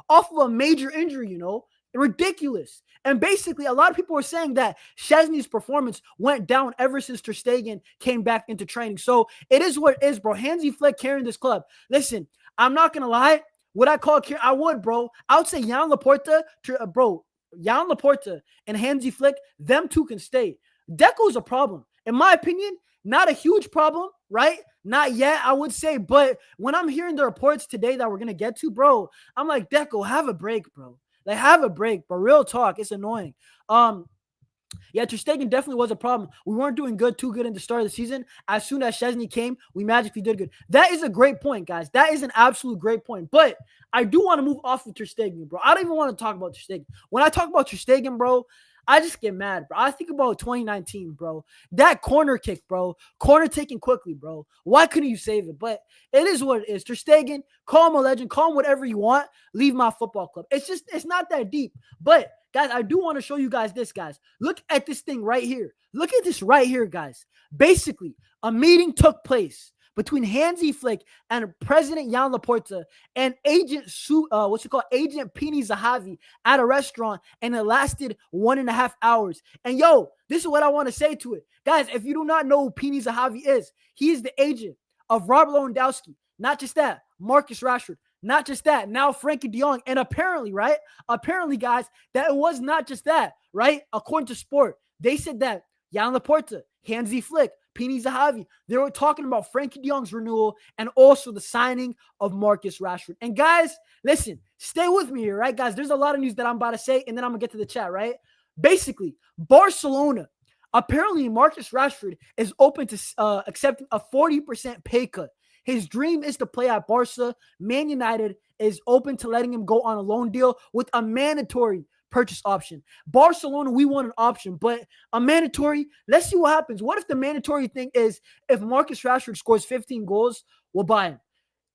of a major injury, you know? Ridiculous. And basically, a lot of people are saying that Szczesny's performance went down ever since Ter Stegen came back into training. So it is what it is, bro. Hansi Flick carrying this club. Listen, I'm not going to lie. Would I call it? I would, bro. I would say Joan Laporta, Joan Laporta and Hansi Flick, them two can stay. Deco's a problem. In my opinion, not a huge problem, right? Not yet, I would say. But when I'm hearing the reports today that we're going to get to, bro, I'm like, Deco, have a break, bro. Like, have a break, but real talk, it's annoying. Yeah, Ter Stegen definitely was a problem. We weren't doing too good in the start of the season. As soon as Szczesny came, we magically did good. That is a great point, guys. That is an absolute great point. But I do want to move off of Ter Stegen, bro. I don't even want to talk about Ter Stegen. When I talk about Ter Stegen, bro, I just get mad, bro. I think about 2019, bro. That corner kick, bro. Corner taken quickly, bro. Why couldn't you save it? But it is what it is. Ter Stegen, call him a legend. Call him whatever you want. Leave my football club. It's not that deep. But, guys, I do want to show you guys this, guys. Look at this thing right here. Look at this right here, guys. Basically, a meeting took place between Hansi Flick and President Joan Laporta and Agent Pini Zahavi at a restaurant, and it lasted 1.5 hours. And yo, this is what I want to say to it. Guys, if you do not know who Pini Zahavi is, he is the agent of Robert Lewandowski. Not just that, Marcus Rashford. Not just that, now Frankie de Jong. And apparently, right? Apparently, guys, that it was not just that, right? According to Sport, they said that Joan Laporta, Hansi Flick, Pini Zahavi, they were talking about Frankie de Jong's renewal and also the signing of Marcus Rashford. And guys, listen, stay with me here, right, guys? There's a lot of news that I'm about to say, and then I'm going to get to the chat, right? Basically, Barcelona, apparently Marcus Rashford is open to accepting a 40% pay cut. His dream is to play at Barca. Man United is open to letting him go on a loan deal with a mandatory purchase option. Barcelona, we want an option, but a mandatory, let's see what happens. What if the mandatory thing is if Marcus Rashford scores 15 goals, we'll buy him?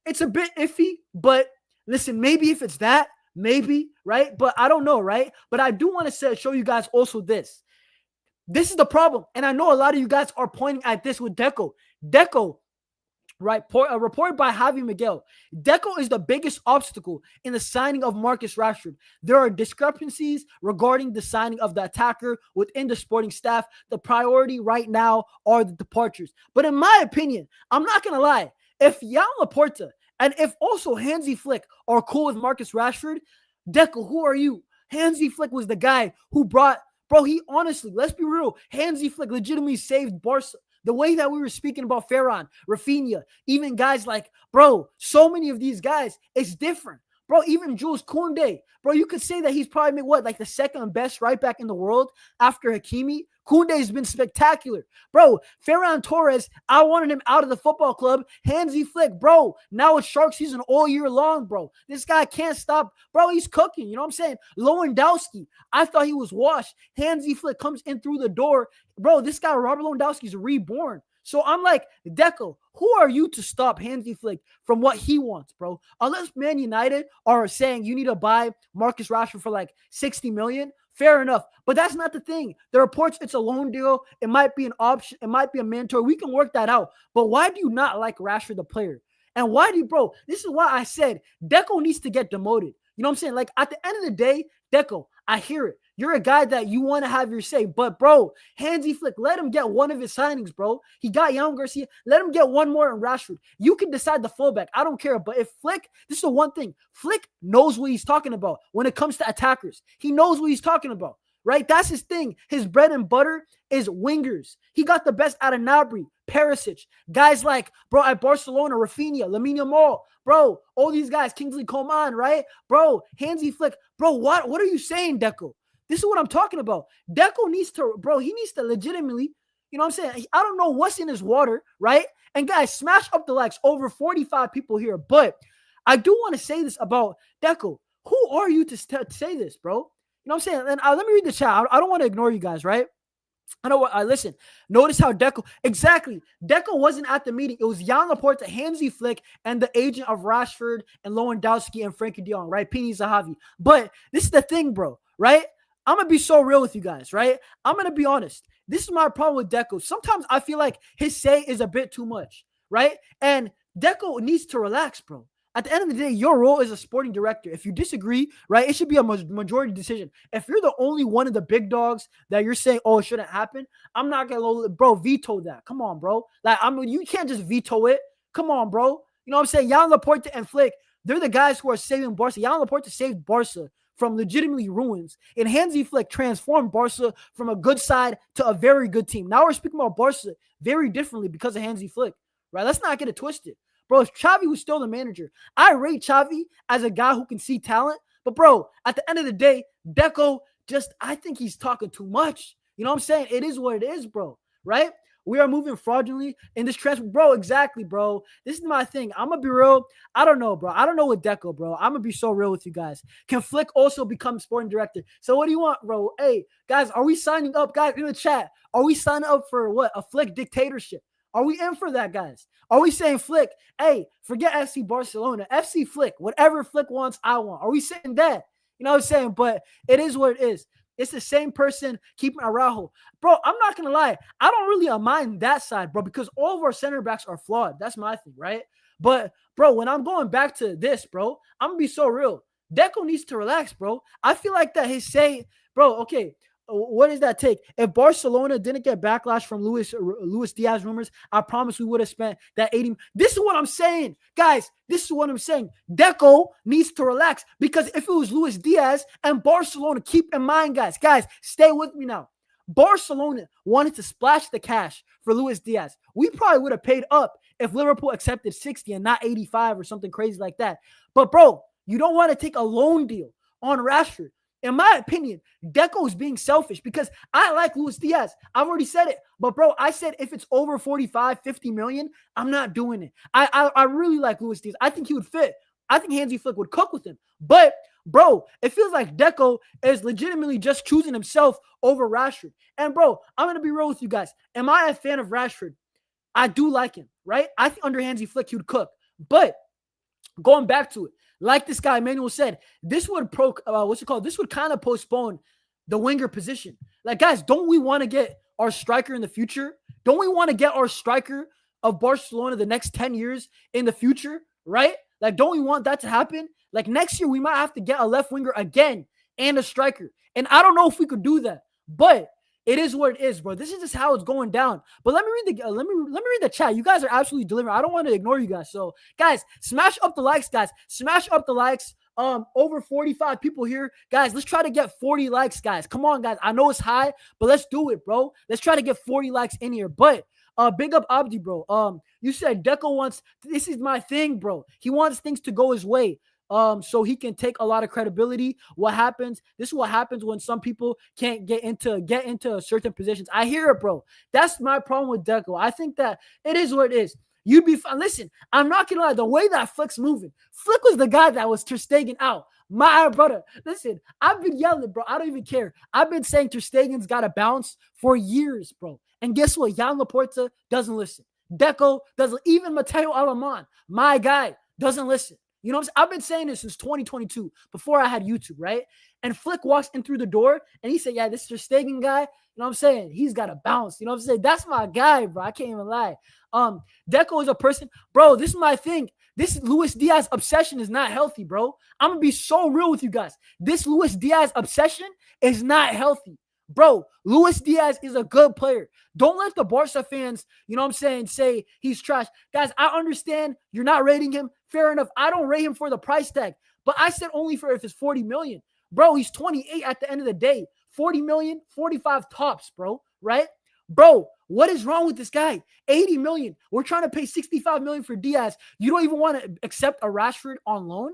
It's a bit iffy, but listen, maybe if it's that, maybe, right? But I don't know, right? But I do want to show you guys also this. This is the problem, and I know a lot of you guys are pointing at this with Deco. Deco, right? Reported by Javi Miguel, Deco is the biggest obstacle in the signing of Marcus Rashford. There are discrepancies regarding the signing of the attacker within the sporting staff. The priority right now are the departures. But in my opinion, I'm not going to lie, if Jan Laporta and if also Hansi Flick are cool with Marcus Rashford, Deco, who are you? Hansi Flick was the guy who brought, bro, he honestly, let's be real, Hansi Flick legitimately saved Barca. The way that we were speaking about Ferran, Rafinha, even guys like, bro, so many of these guys, it's different. Bro, even Jules Koundé, bro, you could say that he's probably what, like the second best right back in the world after Hakimi. Koundé has been spectacular. Bro, Ferran Torres, I wanted him out of the football club. Hansi Flick, bro, now it's shark season all year long, bro. This guy can't stop. Bro, he's cooking. You know what I'm saying? Lewandowski, I thought he was washed. Hansi Flick comes in through the door. Bro, this guy, Robert Lewandowski's reborn. So I'm like, Deco, who are you to stop Hansi Flick from what he wants, bro? Unless Man United are saying you need to buy Marcus Rashford for like 60 million, fair enough. But that's not the thing. The reports, it's a loan deal. It might be an option. It might be a mentor. We can work that out. But why do you not like Rashford, the player? And why do you, bro, this is why I said Deco needs to get demoted. You know what I'm saying? Like, at the end of the day, Deco, I hear it. You're a guy that you want to have your say. But, bro, Hansi Flick, let him get one of his signings, bro. He got Joan Garcia. Let him get one more in Rashford. You can decide the fullback. I don't care. But if Flick, this is the one thing. Flick knows what he's talking about when it comes to attackers. He knows what he's talking about, right? That's his thing. His bread and butter is wingers. He got the best out of Gnabry, Perisic, guys like, bro, at Barcelona, Rafinha, Lamine Yamal, bro, all these guys, Kingsley Coman, right? Bro, Hansi Flick, bro, what are you saying, Deco? This is what I'm talking about. Deco needs to, bro, he needs to legitimately, you know what I'm saying? I don't know what's in his water, right? And guys, smash up the likes. Over 45 people here. But I do want to say this about Deco. Who are you to say this, bro? You know what I'm saying? And let me read the chat. I don't want to ignore you guys, right? I know what. Listen, notice how Deco, exactly. Deco wasn't at the meeting. It was Jan Laporta, Hansi Flick, and the agent of Rashford and Lewandowski and Frankie de Jong, right? Pini Zahavi. But this is the thing, bro, right? I'm going to be so real with you guys, right? I'm going to be honest. This is my problem with Deco. Sometimes I feel like his say is a bit too much, right? And Deco needs to relax, bro. At the end of the day, your role is a sporting director. If you disagree, right, it should be a majority decision. If you're the only one of the big dogs that you're saying, oh, it shouldn't happen, I'm not going to, bro, veto that. Come on, bro. Like, you can't just veto it. Come on, bro. You know what I'm saying? Jan Laporta and Flick, they're the guys who are saving Barca. Jan Laporta saved Barca from legitimately ruins. And Hansi Flick transformed Barca from a good side to a very good team. Now we're speaking about Barca very differently because of Hansi Flick, right? Let's not get it twisted. Bro, if Xavi was still the manager, I rate Xavi as a guy who can see talent. But, bro, at the end of the day, Deco I think he's talking too much. You know what I'm saying? It is what it is, bro, right? We are moving fraudulently in this transfer. Bro, exactly, bro. This is my thing. I'm going to be real. I don't know, bro. I don't know with Deco, bro. I'm going to be so real with you guys. Can Flick also become sporting director? So what do you want, bro? Hey, guys, are we signing up? Guys, in the chat, are we signing up for what? A Flick dictatorship? Are we in for that, guys? Are we saying Flick, hey, forget FC Barcelona, FC Flick, whatever Flick wants, I want? Are we saying that? You know what I'm saying? But it is what it is. It's the same person keeping Araujo. Bro, I'm not going to lie. I don't really mind that side, bro, because all of our center backs are flawed. That's my thing, right? But, bro, when I'm going back to this, bro, I'm going to be so real. Deco needs to relax, bro. I feel like that his say, bro, okay, what does that take? If Barcelona didn't get backlash from Luis Diaz rumors, I promise we would have spent that 80. This is what I'm saying, guys. This is what I'm saying. Deco needs to relax because if it was Luis Diaz and Barcelona, keep in mind, guys, stay with me now. Barcelona wanted to splash the cash for Luis Diaz. We probably would have paid up if Liverpool accepted 60 and not 85 or something crazy like that. But, bro, you don't want to take a loan deal on Rashford. In my opinion, Deco is being selfish because I like Luis Diaz. I've already said it. But, bro, I said if it's over 45, 50 million, I'm not doing it. I really like Luis Diaz. I think he would fit. I think Hansi Flick would cook with him. But, bro, it feels like Deco is legitimately just choosing himself over Rashford. And, bro, I'm going to be real with you guys. Am I a fan of Rashford? I do like him, right? I think under Hansi Flick, he would cook. But going back to it, like this guy Emmanuel said, this would This would kind of postpone the winger position. Like, guys, don't we want to get our striker in the future? Don't we want to get our striker of Barcelona the next 10 years in the future, right? Like, don't we want that to happen? Like, next year, we might have to get a left winger again and a striker. And I don't know if we could do that, but it is what it is, bro. This is just how it's going down. But let me read the chat. You guys are absolutely delivering. I don't want to ignore you guys. So, guys, smash up the likes, guys. Smash up the likes. Over 45 people here. Guys, let's try to get 40 likes, guys. Come on, guys. I know it's high, but let's do it, bro. Let's try to get 40 likes in here. But big up Abdi, bro. You said Deco wants, this is my thing, bro. He wants things to go his way. So he can take a lot of credibility. What happens? This is what happens when some people can't get into certain positions. I hear it, bro. That's my problem with Deco. I think that it is what it is. You'd be fine. Listen, I'm not gonna lie. The way that Flick's moving, Flick was the guy that was Ter Stegen out. My brother, listen, I've been yelling, bro. I don't even care. I've been saying Ter Stegen's got to bounce for years, bro. And guess what? Jan Laporta doesn't listen. Deco doesn't. Even Mateo Alemán, my guy, doesn't listen. You know what I'm saying? I've been saying this since 2022, before I had YouTube, right? And Flick walks in through the door, and he said, yeah, this Ter Stegen guy, you know what I'm saying? He's got to bounce. You know what I'm saying? That's my guy, bro. I can't even lie. Deco is a person, bro, this is my thing. This Luis Diaz obsession is not healthy, bro. I'm going to be so real with you guys. This Luis Diaz obsession is not healthy. Bro, Luis Diaz is a good player. Don't let the Barca fans, you know what I'm saying, say he's trash. Guys, I understand you're not rating him. Fair enough. I don't rate him for the price tag, but I said only for if it's 40 million. Bro, he's 28 at the end of the day. 40 million, 45 tops, bro, right? Bro, what is wrong with this guy? 80 million. We're trying to pay 65 million for Diaz. You don't even want to accept a Rashford on loan?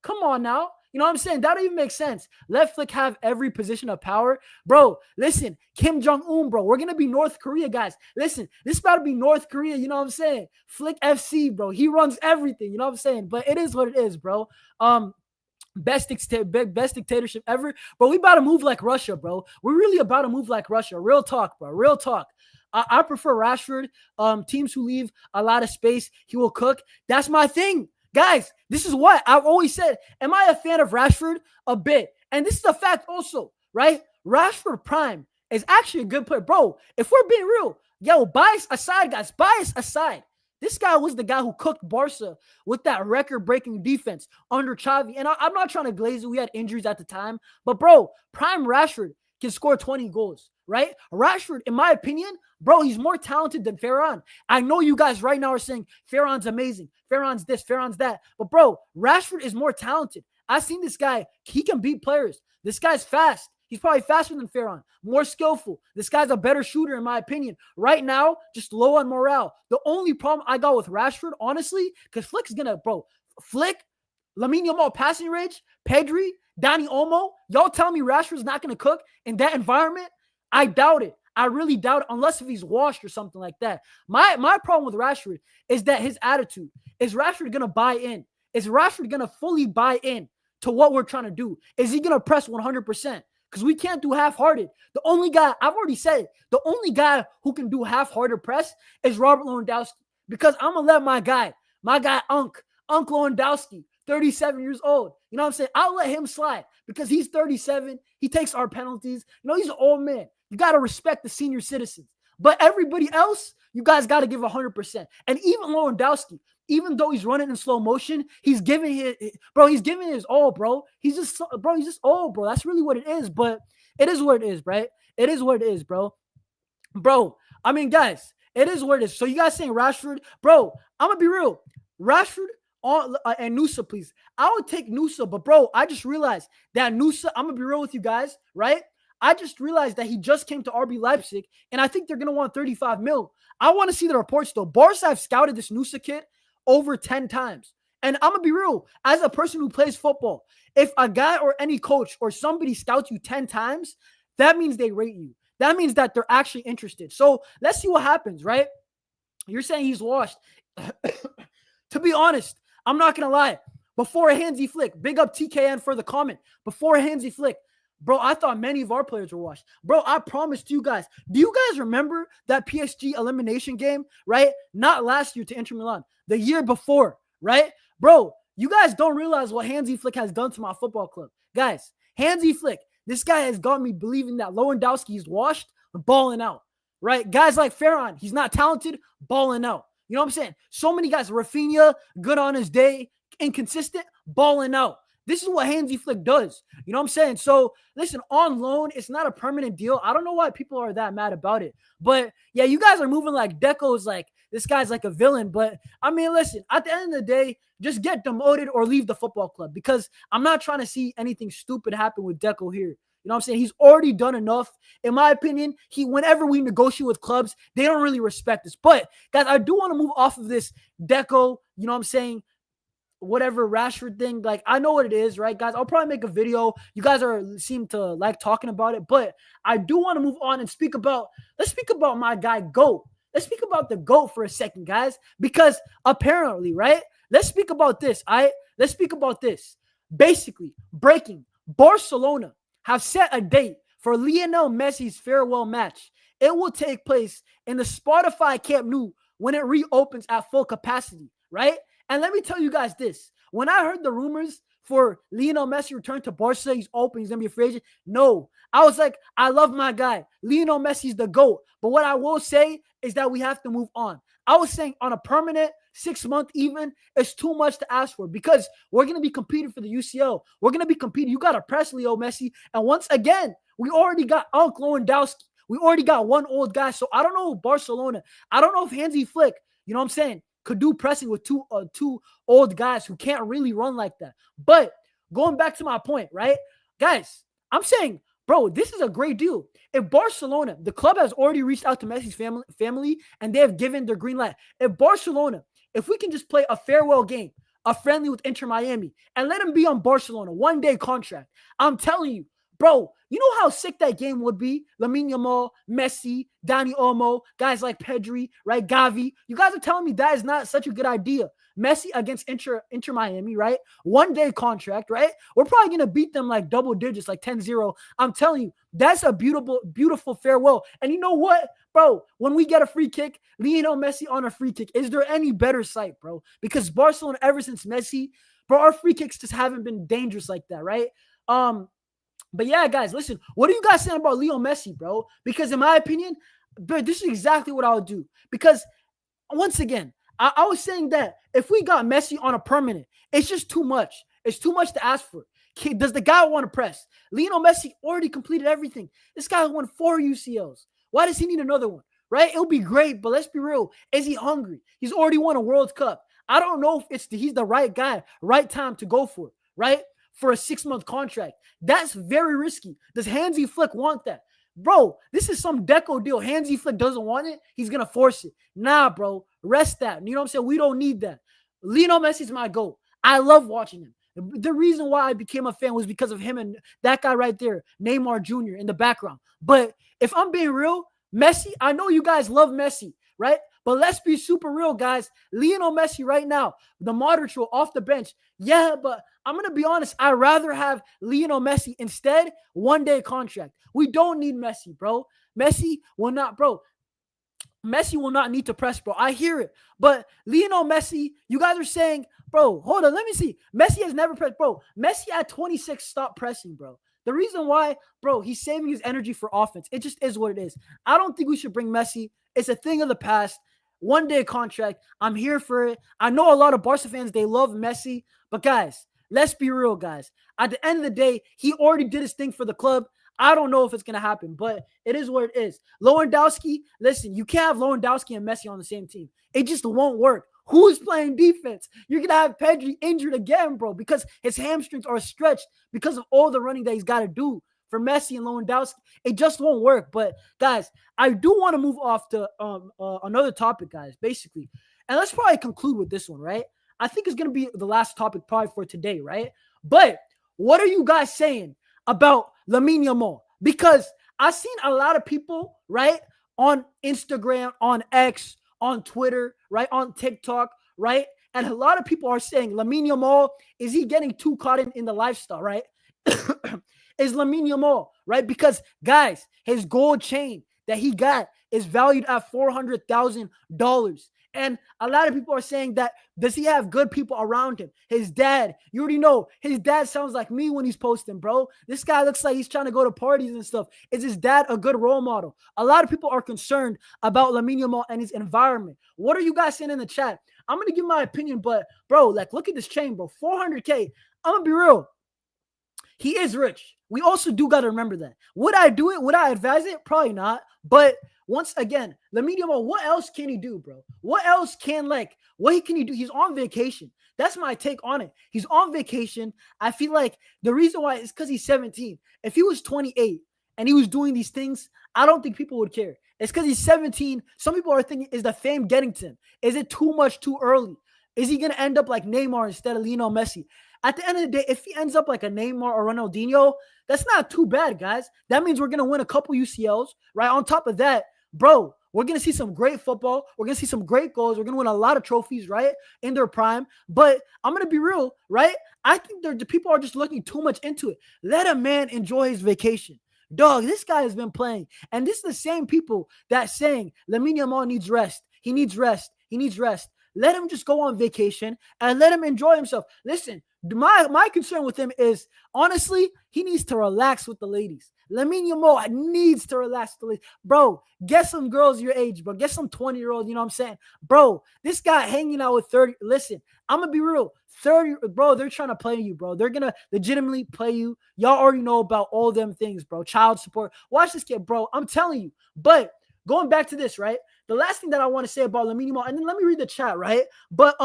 Come on now. You know what I'm saying? That don't even make sense. Let Flick have every position of power. Bro, listen, Kim Jong-un, bro. We're going to be North Korea, guys. Listen, this is about to be North Korea, you know what I'm saying? Flick FC, bro. He runs everything, you know what I'm saying? But it is what it is, bro. Best dictatorship ever. Bro, we about to move like Russia, bro. We're really about to move like Russia. Real talk, bro. Real talk. I prefer Rashford. Teams who leave a lot of space, he will cook. That's my thing. Guys, this is what I've always said. Am I a fan of Rashford? A bit. And this is a fact also, right? Rashford Prime is actually a good player. Bro, if we're being real, yo, bias aside, guys, bias aside. This guy was the guy who cooked Barca with that record-breaking defense under Xavi. And I'm not trying to glaze it. We had injuries at the time. But, bro, Prime Rashford can score 20 goals, right? Rashford, in my opinion, bro, he's more talented than Ferran. I know you guys right now are saying Ferran's amazing. Ferran's this, Ferran's that. But, bro, Rashford is more talented. I've seen this guy. He can beat players. This guy's fast. He's probably faster than Ferran, more skillful. This guy's a better shooter, in my opinion. Right now, just low on morale. The only problem I got with Rashford, honestly, because Flick's going to, bro, Flick, Lamine Yamal passing range, Pedri, Dani Olmo, y'all tell me Rashford's not going to cook in that environment? I doubt it. I really doubt it, unless if he's washed or something like that. My problem with Rashford is that his attitude. Is Rashford going to buy in? Is Rashford going to fully buy in to what we're trying to do? Is he going to press 100%? Because we can't do half-hearted. The only guy, I've already said it, the only guy who can do half-hearted press is Robert Lewandowski. Because I'm going to let my guy Unc Lewandowski, 37 years old. You know what I'm saying? I'll let him slide because he's 37. He takes our penalties. You know, he's an old man. You got to respect the senior citizens. But everybody else, you guys got to give 100%. And even Lewandowski, even though he's running in slow motion, he's giving his all, bro. He's just old, bro. That's really what it is. But it is what it is, right? It is what it is, bro. Bro, I mean, guys, it is what it is. So you guys saying Rashford, bro, I'm going to be real. Rashford and Nusa, please. I would take Nusa, but, bro, I just realized that Nusa, I'm going to be real with you guys, right? I just realized that he just came to RB Leipzig, and I think they're going to want 35 mil. I want to see the reports, though. Barca have scouted this Nusa kid over 10 times. And I'm going to be real. As a person who plays football, if a guy or any coach or somebody scouts you 10 times, that means they rate you. That means that they're actually interested. So let's see what happens, right? You're saying he's washed. To be honest, I'm not going to lie. Before Hansi Flick, big up TKN for the comment. Before Hansi Flick, bro, I thought many of our players were washed. Bro, I promised you guys. Do you guys remember that PSG elimination game, right? Not last year to Inter Milan, the year before, right? Bro, you guys don't realize what Hansi Flick has done to my football club. Guys, Hansi Flick, this guy has got me believing that Lewandowski is washed and balling out, right? Guys like Ferran, he's not talented, balling out. You know what I'm saying? So many guys, Rafinha, good on his day, inconsistent, balling out. This is what Hansi Flick does. You know what I'm saying? So, listen, on loan, it's not a permanent deal. I don't know why people are that mad about it. But, yeah, you guys are moving like Deco's like, this guy's like a villain. But, I mean, listen, at the end of the day, just get demoted or leave the football club because I'm not trying to see anything stupid happen with Deco here. You know what I'm saying? He's already done enough. In my opinion, whenever we negotiate with clubs, they don't really respect us. But, guys, I do want to move off of this Deco, you know what I'm saying, whatever Rashford thing. Like, I know what it is, right, guys? I'll probably make a video. You guys seem to like talking about it. But I do want to move on and let's speak about my guy, GOAT. Let's speak about the GOAT for a second, guys. Because apparently, right? Let's speak about this. Let's speak about this. Basically, breaking. Barcelona have set a date for Lionel Messi's farewell match. It will take place in the Spotify Camp Nou when it reopens at full capacity, right? And let me tell you guys this. When I heard the rumors for Lionel Messi return to Barca, he's open, he's going to be a free agent. No. I was like, I love my guy. Lionel Messi's the GOAT. But what I will say is that we have to move on. I was saying on a permanent 6-month even, it's too much to ask for because we're going to be competing for the UCL. We're going to be competing. You got to press Leo Messi. And once again, we already got Uncle Lewandowski. We already got one old guy. So I don't know if Barcelona, I don't know if Hansi Flick, you know what I'm saying, could do pressing with two old guys who can't really run like that. But going back to my point, right? Guys, I'm saying, bro, this is a great deal. If Barcelona, the club has already reached out to Messi's family and they have given their green light. If Barcelona, if we can just play a farewell game, a friendly with Inter Miami, and let him be on Barcelona, 1-day contract, I'm telling you, bro, you know how sick that game would be? Lamine Yamal, Messi, Dani Olmo, guys like Pedri, right? Gavi. You guys are telling me that is not such a good idea. Messi against Inter Miami, right? 1-day contract, right? We're probably going to beat them like double digits, like 10-0. I'm telling you, that's a beautiful, beautiful farewell. And you know what, bro? When we get a free kick, Lionel Messi on a free kick, is there any better sight, bro? Because Barcelona, ever since Messi, bro, our free kicks just haven't been dangerous like that, right? But yeah, guys, listen, what are you guys saying about Leo Messi, bro? Because in my opinion, bro, this is exactly what I would do. Because once again, I was saying that if we got Messi on a permanent, it's just too much. It's too much to ask for. Does the guy want to press? Lionel Messi already completed everything. This guy won 4 UCLs. Why does he need another one? Right? It'll be great, but let's be real. Is he hungry? He's already won a World Cup. I don't know if he's the right guy, right time to go for it, right? For a 6-month contract. That's very risky. Does Hansi Flick want that? Bro, this is some Deco deal. Hansi Flick doesn't want it. He's going to force it. Nah, bro. Rest that. You know what I'm saying? We don't need that. Lionel Messi's my GOAT. I love watching him. The reason why I became a fan was because of him and that guy right there, Neymar Jr. in the background. But if I'm being real, Messi, I know you guys love Messi, right? But let's be super real, guys. Lionel Messi right now, the Modric off the bench. Yeah, but I'm going to be honest. I'd rather have Lionel Messi instead, 1-day contract. We don't need Messi, bro. Messi will not need to press, bro. I hear it. But Lionel Messi, you guys are saying, bro, hold on. Let me see. Messi has never pressed. Bro, Messi at 26 stopped pressing, bro. The reason why, bro, he's saving his energy for offense. It just is what it is. I don't think we should bring Messi. It's a thing of the past. 1-day contract. I'm here for it. I know a lot of Barca fans, they love Messi. But guys, let's be real, guys. At the end of the day, he already did his thing for the club. I don't know if it's going to happen, but it is what it is. Lewandowski, listen, you can't have Lewandowski and Messi on the same team. It just won't work. Who's playing defense? You're going to have Pedri injured again, bro, because his hamstrings are stretched because of all the running that he's got to do for Messi and Lewandowski. It just won't work. But, guys, I do want to move off to another topic, guys, basically. And let's probably conclude with this one, right? I think it's going to be the last topic probably for today, right? But what are you guys saying about Lamine Yamal? Because I've seen a lot of people, right, on Instagram, on X, on Twitter, right, on TikTok, right? And a lot of people are saying, Lamine Yamal, is he getting too caught in the lifestyle, right? Is Lamine Yamal, right? Because, guys, his gold chain, that he got is valued at $400,000. And a lot of people are saying that, does he have good people around him? His dad, you already know, his dad sounds like me when he's posting, bro. This guy looks like he's trying to go to parties and stuff. Is his dad a good role model? A lot of people are concerned about Lamine Yamal and his environment. What are you guys saying in the chat? I'm going to give my opinion, but bro, like, look at this chain, bro. 400K. I'm going to be real. He is rich. We also do got to remember that. Would I do it? Would I advise it? Probably not. But once again, Lamine Yamal, what else can he do, bro? What else can, like, what can he do? He's on vacation. That's my take on it. He's on vacation. I feel like the reason why is because he's 17. If he was 28 and he was doing these things, I don't think people would care. It's because he's 17. Some people are thinking, is the fame getting to him? Is it too much too early? Is he going to end up like Neymar instead of Lionel Messi? At the end of the day, if he ends up like a Neymar or Ronaldinho, that's not too bad, guys. That means we're going to win a couple UCLs, right? On top of that, bro, we're going to see some great football. We're going to see some great goals. We're going to win a lot of trophies, right, in their prime. But I'm going to be real, right? I think the people are just looking too much into it. Let a man enjoy his vacation. Dog, this guy has been playing. And this is the same people that saying Lamine Yamal needs rest. He needs rest. He needs rest. Let him just go on vacation and let him enjoy himself. Listen, my concern with him is, honestly, he needs to relax with the ladies. Lamine Yamal needs to relax with the ladies. Bro, get some girls your age, bro. Get some 20-year-olds, you know what I'm saying? Bro, this guy hanging out with 30. Listen, I'm going to be real. 30, bro, they're trying to play you, bro. They're going to legitimately play you. Y'all already know about all them things, bro. Child support. Watch this kid, bro. I'm telling you. But going back to this, right? The last thing that I want to say about Lamine Yamal, and then let me read the chat, right? But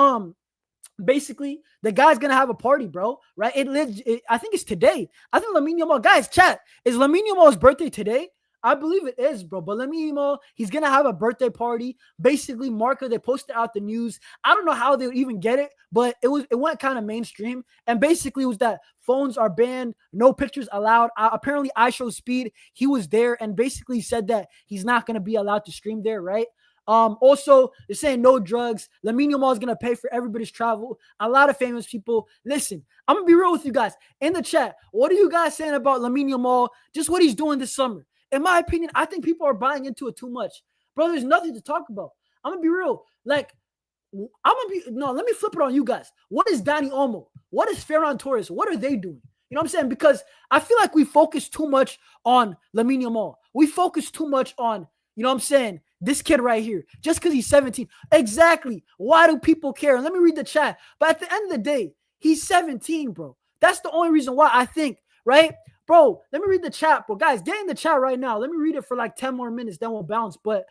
basically, the guy's gonna have a party, bro. Right? I think it's today. I think Lamine Yamal, guys, chat. Is Lamine Yamal's birthday today? I believe it is, bro. But Lamine Yamal, he's gonna have a birthday party. Basically, Marca, they posted out the news. I don't know how they would even get it, but it went kind of mainstream. And basically, it was that phones are banned, no pictures allowed. Apparently, iShowSpeed, he was there and basically said that he's not gonna be allowed to stream there, right? Also, they're saying no drugs. Lamine Yamal is going to pay for everybody's travel. A lot of famous people. Listen, I'm going to be real with you guys. In the chat, what are you guys saying about Lamine Yamal? Just what he's doing this summer. In my opinion, I think people are buying into it too much. Bro, there's nothing to talk about. I'm going to be real. Like, let me flip it on you guys. What is Dani Olmo? What is Ferran Torres? What are they doing? You know what I'm saying? Because I feel like we focus too much on Lamine Yamal. We focus too much on, you know what I'm saying, this kid right here, just because he's 17. Exactly. Why do people care? And let me read the chat. But at the end of the day, he's 17, bro. That's the only reason why I think, right? Bro, let me read the chat, bro. Guys, get in the chat right now. Let me read it for like 10 more minutes. Then we'll bounce. But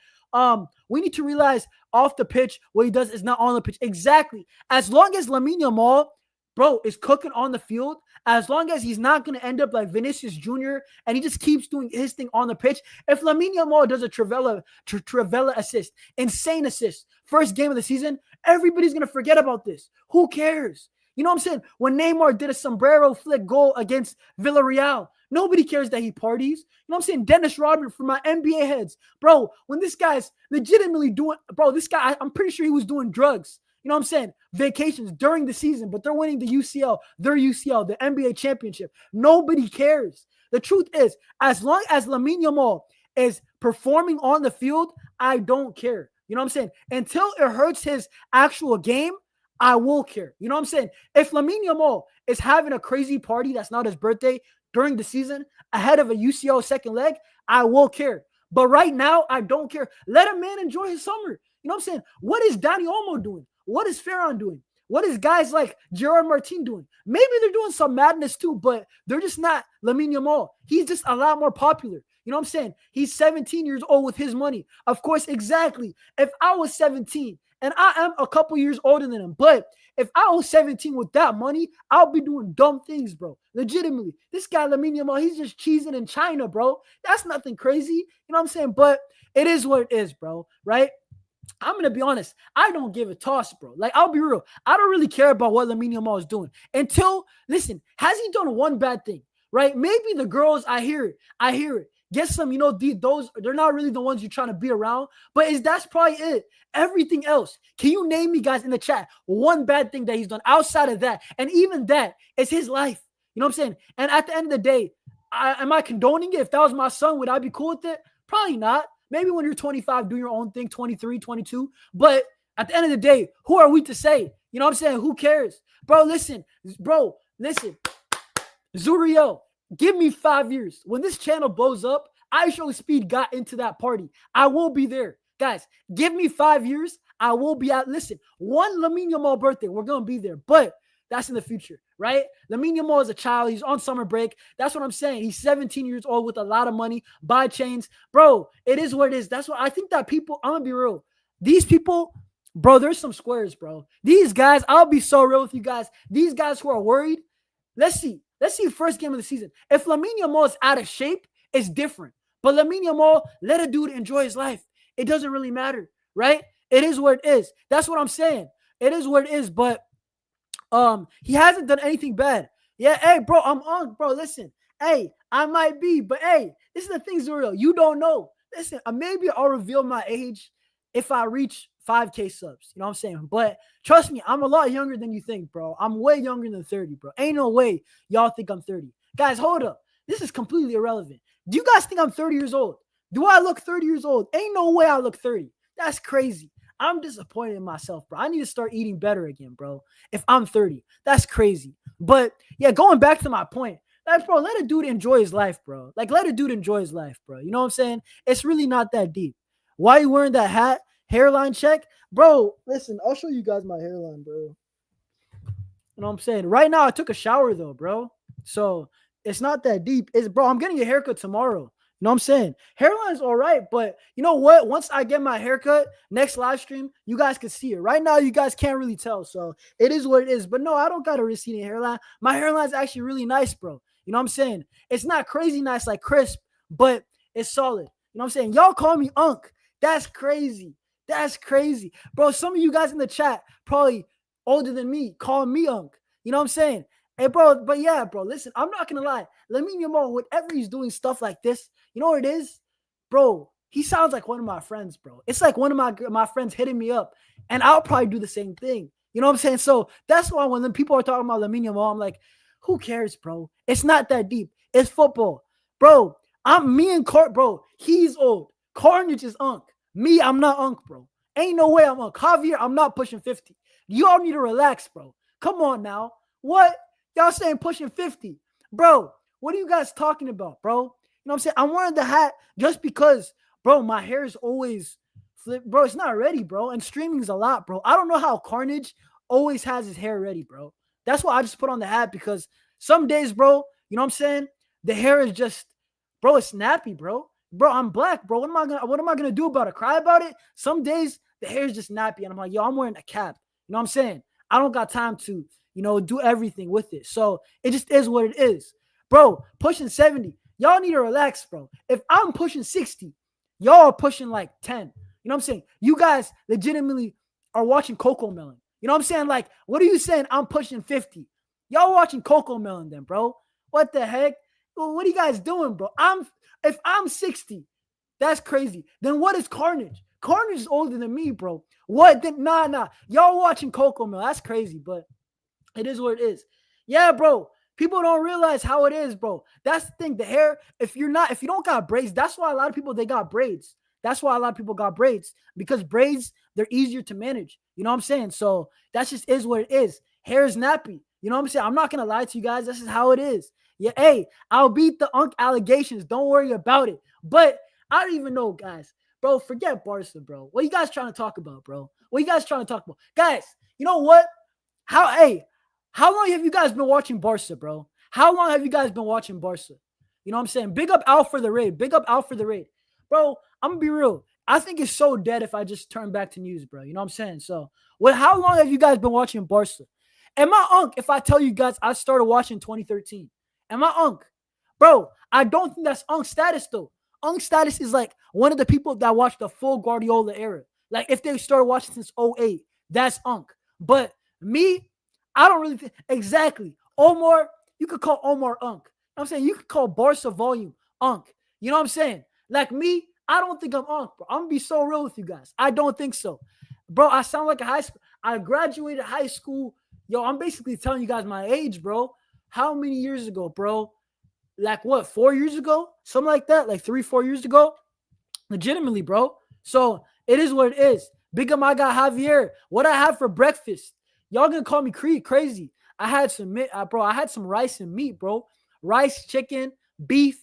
we need to realize off the pitch, what he does is not on the pitch. Exactly. As long as Lamine Yamal, bro, is cooking on the field, as long as he's not going to end up like Vinicius Jr. and he just keeps doing his thing on the pitch. If Lamine Yamal does a Trivela assist, insane assist, first game of the season, everybody's going to forget about this. Who cares? You know what I'm saying? When Neymar did a sombrero flick goal against Villarreal, nobody cares that he parties. You know what I'm saying? Dennis Rodman for my NBA heads. Bro, when this guy's legitimately doing, bro, this guy, I'm pretty sure he was doing drugs. You know what I'm saying? Vacations during the season, but they're winning the UCL, their UCL, the NBA championship. Nobody cares. The truth is, as long as Lamine Yamal is performing on the field, I don't care. You know what I'm saying? Until it hurts his actual game, I will care. You know what I'm saying? If Lamine Yamal is having a crazy party that's not his birthday during the season ahead of a UCL second leg, I will care. But right now, I don't care. Let a man enjoy his summer. You know what I'm saying? What is Dani Olmo doing? What is Ferran doing? What is guys like Gerard Martin doing? Maybe they're doing some madness too, but they're just not Lamine Yamal. He's just a lot more popular. You know what I'm saying? He's 17 years old with his money. Of course, exactly. If I was 17, and I am a couple years older than him, but if I was 17 with that money, I'll be doing dumb things, bro. Legitimately. This guy, Lamine Yamal, he's just cheesing in China, bro. That's nothing crazy. You know what I'm saying? But it is what it is, bro, right? I'm going to be honest. I don't give a toss, bro. Like, I'll be real. I don't really care about what Lamine Yamal is doing until, listen, has he done one bad thing, right? Maybe the girls, I hear it. Get some, those, they're not really the ones you're trying to be around, but that's probably it. Everything else, can you name me, guys, in the chat, one bad thing that he's done outside of that? And even that is his life. You know what I'm saying? And at the end of the day, am I condoning it? If that was my son, would I be cool with it? Probably not. Maybe when you're 25, do your own thing, 23, 22. But at the end of the day, who are we to say? You know what I'm saying? Who cares? Bro, listen. Zuriel, give me 5 years. When this channel blows up, I Show Speed got into that party. I will be there. Guys, give me 5 years. I will be out. Listen, one Lamine Yamal birthday, we're going to be there. But that's in the future, right? Lamine Yamal is a child. He's on summer break. That's what I'm saying. He's 17 years old with a lot of money. Buy chains. Bro, it is what it is. That's what I think that people, I'm going to be real. These people, bro, there's some squares, bro. These guys, I'll be so real with you guys. These guys who are worried, let's see the first game of the season. If Lamine Yamal is out of shape, it's different. But Lamine Yamal, let a dude enjoy his life. It doesn't really matter, right? It is what it is. That's what I'm saying. It is what it is, but he hasn't done anything bad. Yeah, hey, bro, I'm on, bro. Listen, hey, I might be, but hey, this is the thing, Zuriel. You don't know. Listen, maybe I'll reveal my age if I reach 5K subs. You know what I'm saying? But trust me, I'm a lot younger than you think, bro. I'm way younger than 30, bro. Ain't no way y'all think I'm 30. Guys, hold up. This is completely irrelevant. Do you guys think I'm 30 years old? Do I look 30 years old? Ain't no way I look 30. That's crazy. I'm disappointed in myself, bro. I need to start eating better again, bro. If I'm 30, that's crazy. But yeah, going back to my point, like, bro, let a dude enjoy his life, bro. Like, let a dude enjoy his life, bro. You know what I'm saying? It's really not that deep. Why are you wearing that hat? Hairline check? Bro, listen, I'll show you guys my hairline, bro. You know what I'm saying? Right now, I took a shower, though, bro. So it's not that deep. Bro, I'm getting a haircut tomorrow. You know what I'm saying? Hairline's all right, but you know what? Once I get my haircut, next live stream, you guys can see it. Right now, you guys can't really tell, so it is what it is. But no, I don't got a receding hairline. My hairline's actually really nice, bro. You know what I'm saying? It's not crazy nice like crisp, but it's solid. You know what I'm saying? Y'all call me Unk. That's crazy. That's crazy. Bro, some of you guys in the chat, probably older than me, call me Unk. You know what I'm saying? Hey, bro, but yeah, bro, listen, I'm not going to lie. Lamine Yamal, whenever he's doing stuff like this, you know what it is? Bro, he sounds like one of my friends, bro. It's like one of my friends hitting me up, and I'll probably do the same thing. You know what I'm saying? So that's why when people are talking about Lamine Yamal, I'm like, who cares, bro? It's not that deep. It's football. Bro, bro, he's old. Carnage is Unk. Me, I'm not Unk, bro. Ain't no way I'm Unk. Javier, I'm not pushing 50. Y'all need to relax, bro. Come on now. What? Y'all saying pushing 50. Bro, what are you guys talking about, bro? You know what I'm saying? I'm wearing the hat just because, bro, my hair is always flip. Bro, it's not ready, bro. And streaming is a lot, bro. I don't know how Carnage always has his hair ready, bro. That's why I just put on the hat, because some days, bro, you know what I'm saying? The hair is just, bro, it's snappy, bro. Bro, I'm black, bro. What am I gonna do about it? Cry about it? Some days the hair is just nappy, and I'm like, yo, I'm wearing a cap. You know what I'm saying? I don't got time to, you know, do everything with it. So it just is what it is. Bro, pushing 70. Y'all need to relax, bro. If I'm pushing 60, y'all are pushing like 10. You know what I'm saying? You guys legitimately are watching Coco Melon. You know what I'm saying? Like, what are you saying? I'm pushing 50. Y'all watching Coco Melon then, bro. What the heck? Well, what are you guys doing, bro? If I'm 60, that's crazy. Then what is Carnage? Carnage is older than me, bro. What? Then nah. Y'all watching Coco Melon. That's crazy, but it is what it is. Yeah, bro. People don't realize how it is, bro. That's the thing. The hair, if you don't got braids, that's why a lot of people, they got braids. That's why a lot of people got braids, because braids, they're easier to manage. You know what I'm saying? So that just is what it is. Hair is nappy. You know what I'm saying? I'm not going to lie to you guys. This is how it is. Yeah, hey, I'll beat the Unk allegations. Don't worry about it. But I don't even know, guys. Bro, forget Barca, bro. What are you guys trying to talk about, bro? What are you guys trying to talk about? Guys, you know what? How long have you guys been watching Barca, bro? How long have you guys been watching Barca? You know what I'm saying? Big up Al for the raid. Big up Al for the raid. Bro, I'm going to be real. I think it's so dead if I just turn back to news, bro. You know what I'm saying? So, how long have you guys been watching Barca? Am I Unk if I tell you guys I started watching 2013? Am I Unk? Bro, I don't think that's Unk status, though. Unk status is like one of the people that watched the full Guardiola era. Like, if they started watching since 08, that's Unk. But me, I don't really think. Exactly. Omar, you could call Omar Unk. You know what I'm saying? You could call Barca Volume Unk. You know what I'm saying? Like me, I don't think I'm Unk, bro. I'm going to be so real with you guys. I don't think so. Bro, I sound like a high school. I graduated high school. Yo, I'm basically telling you guys my age, bro. How many years ago, bro? Like what, 4 years ago? Something like that, like 3-4 years ago. Legitimately, bro. So it is what it is. Big up my guy Javier. What I had for breakfast? Y'all gonna call me crazy. I had some meat, bro. I had some rice and meat, bro. Rice, chicken, beef,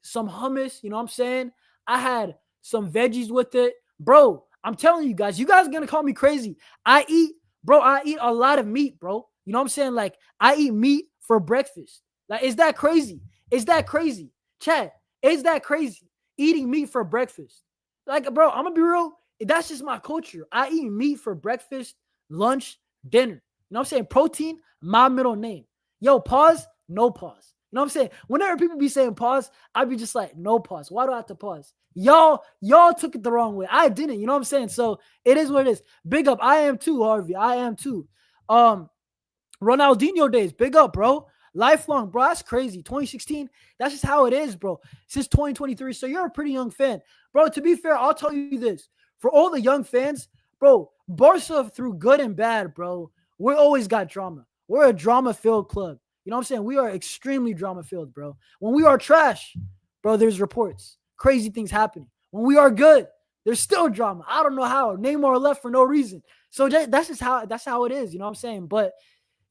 some hummus. You know what I'm saying? I had some veggies with it, bro. I'm telling you guys. You guys are gonna call me crazy. I eat, bro. I eat a lot of meat, bro. You know what I'm saying? Like I eat meat for breakfast. Like, is that crazy? Is that crazy? Chat, is that crazy? Eating meat for breakfast. Like, bro, I'm gonna be real. That's just my culture. I eat meat for breakfast, lunch, dinner. You know what I'm saying? Protein, my middle name. Yo, pause, no pause. You know what I'm saying? Whenever people be saying pause, I be just like, no pause. Why do I have to pause? Y'all took it the wrong way. I didn't. You know what I'm saying? So it is what it is. Big up. I am too, Harvey. I am too. Ronaldinho days. Big up, bro. Lifelong, bro. That's crazy. 2016. That's just how it is, bro. Since 2023. So you're a pretty young fan. Bro, to be fair, I'll tell you this. For all the young fans, bro, Barca through good and bad, bro, we always got drama. We're a drama-filled club. You know what I'm saying? We are extremely drama-filled, bro. When we are trash, bro, there's reports. Crazy things happening. When we are good, there's still drama. I don't know how. Neymar left for no reason. So that's just how it is. You know what I'm saying? But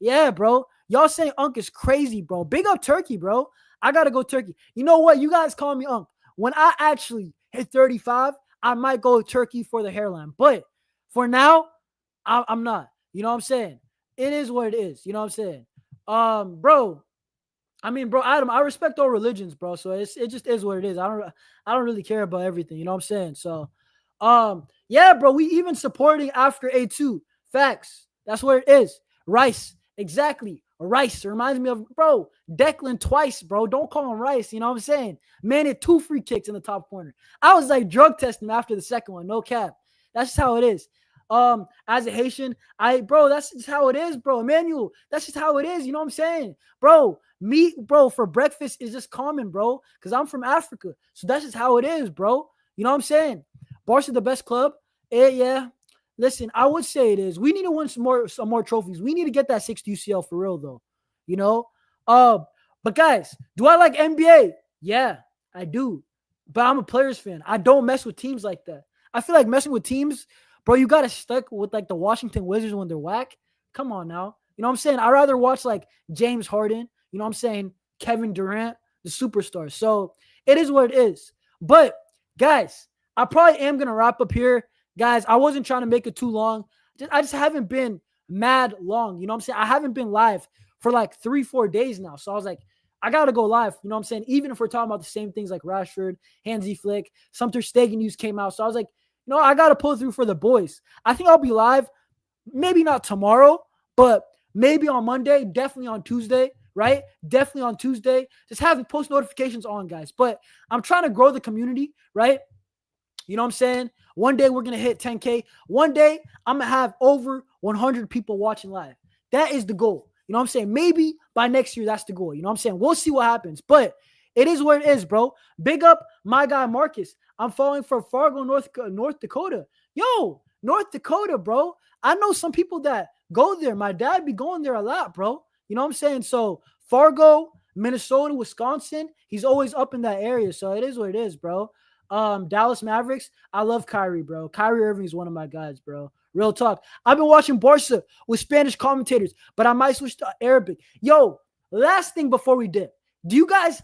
yeah, bro. Y'all saying Unk is crazy, bro. Big up Turkey, bro. I gotta go Turkey. You know what? You guys call me Unk. When I actually hit 35, I might go Turkey for the hairline. But for now, I'm not. You know what I'm saying? It is what it is. You know what I'm saying? Bro. I mean, bro, Adam, I respect all religions, bro. So it just is what it is. I don't really care about everything. You know what I'm saying? So, yeah, bro. We even supporting after A2. Facts. That's what it is. Rice. Exactly. Rice reminds me of, bro, Declan twice, bro. Don't call him Rice. You know what I'm saying? Man, it 2 free kicks in the top corner. I was like drug testing him after the second one. No cap. That's just how it is. As a Haitian, bro, that's just how it is, bro. Emmanuel, that's just how it is. You know what I'm saying? Bro, meat, bro, for breakfast is just common, bro. Because I'm from Africa. So that's just how it is, bro. You know what I'm saying? Barca the best club. Yeah. Listen, I would say it is. We need to win some more trophies. We need to get that 6th UCL for real, though. You know? But guys, do I like NBA? Yeah, I do. But I'm a players fan. I don't mess with teams like that. I feel like messing with teams, bro, you got to stick with like the Washington Wizards when they're whack. Come on now. You know what I'm saying? I'd rather watch like James Harden, you know what I'm saying? Kevin Durant, the superstars. So it is what it is. But guys, I probably am going to wrap up here. Guys, I wasn't trying to make it too long. I just haven't been mad long. You know what I'm saying? I haven't been live for like 3-4 days now. So I was like, I got to go live. You know what I'm saying? Even if we're talking about the same things like Rashford, Hansi Flick, some Ter Stegen news came out. So I was like, you know, I got to pull through for the boys. I think I'll be live. Maybe not tomorrow, but maybe on Monday. Definitely on Tuesday, right? Definitely on Tuesday. Just having post notifications on, guys. But I'm trying to grow the community, right? You know what I'm saying? One day we're going to hit 10K. One day I'm going to have over 100 people watching live. That is the goal. You know what I'm saying? Maybe by next year, that's the goal. You know what I'm saying? We'll see what happens. But it is what it is, bro. Big up my guy, Marcus. I'm following from Fargo, North Dakota. Yo, North Dakota, bro. I know some people that go there. My dad be going there a lot, bro. You know what I'm saying? So Fargo, Minnesota, Wisconsin, he's always up in that area. So it is what it is, bro. Dallas Mavericks. I love Kyrie, bro. Kyrie Irving is one of my guys, bro. Real talk. I've been watching Barca with Spanish commentators, but I might switch to Arabic. Yo, last thing before we dip. Do you guys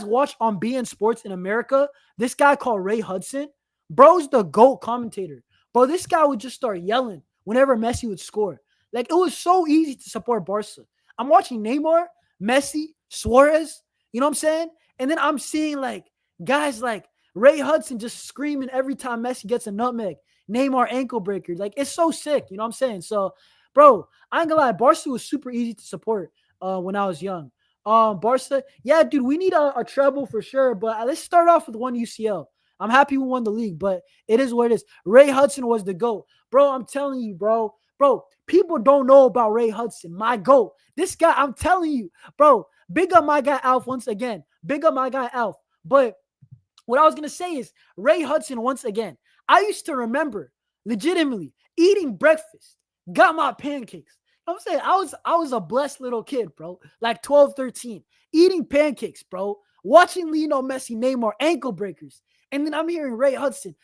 watch on BN Sports in America? This guy called Ray Hudson. Bro's the GOAT commentator. Bro, this guy would just start yelling whenever Messi would score. Like, it was so easy to support Barca. I'm watching Neymar, Messi, Suarez, you know what I'm saying? And then I'm seeing like guys like Ray Hudson just screaming every time Messi gets a nutmeg. Neymar ankle breaker. Like, it's so sick. You know what I'm saying? So, bro, I ain't gonna lie. Barca was super easy to support when I was young. Barca, yeah, dude, we need a treble for sure. But let's start off with one UCL. I'm happy we won the league, but it is what it is. Ray Hudson was the GOAT. Bro, I'm telling you, bro. Bro, people don't know about Ray Hudson, my GOAT. This guy, I'm telling you, bro, big up my guy Alf once again. Big up my guy Alf. But what I was going to say is Ray Hudson once again. I used to remember legitimately eating breakfast, got my pancakes. You know what I'm saying? I was a blessed little kid, bro. Like 12, 13, eating pancakes, bro. Watching Lionel Messi, Neymar, ankle breakers. And then I'm hearing Ray Hudson.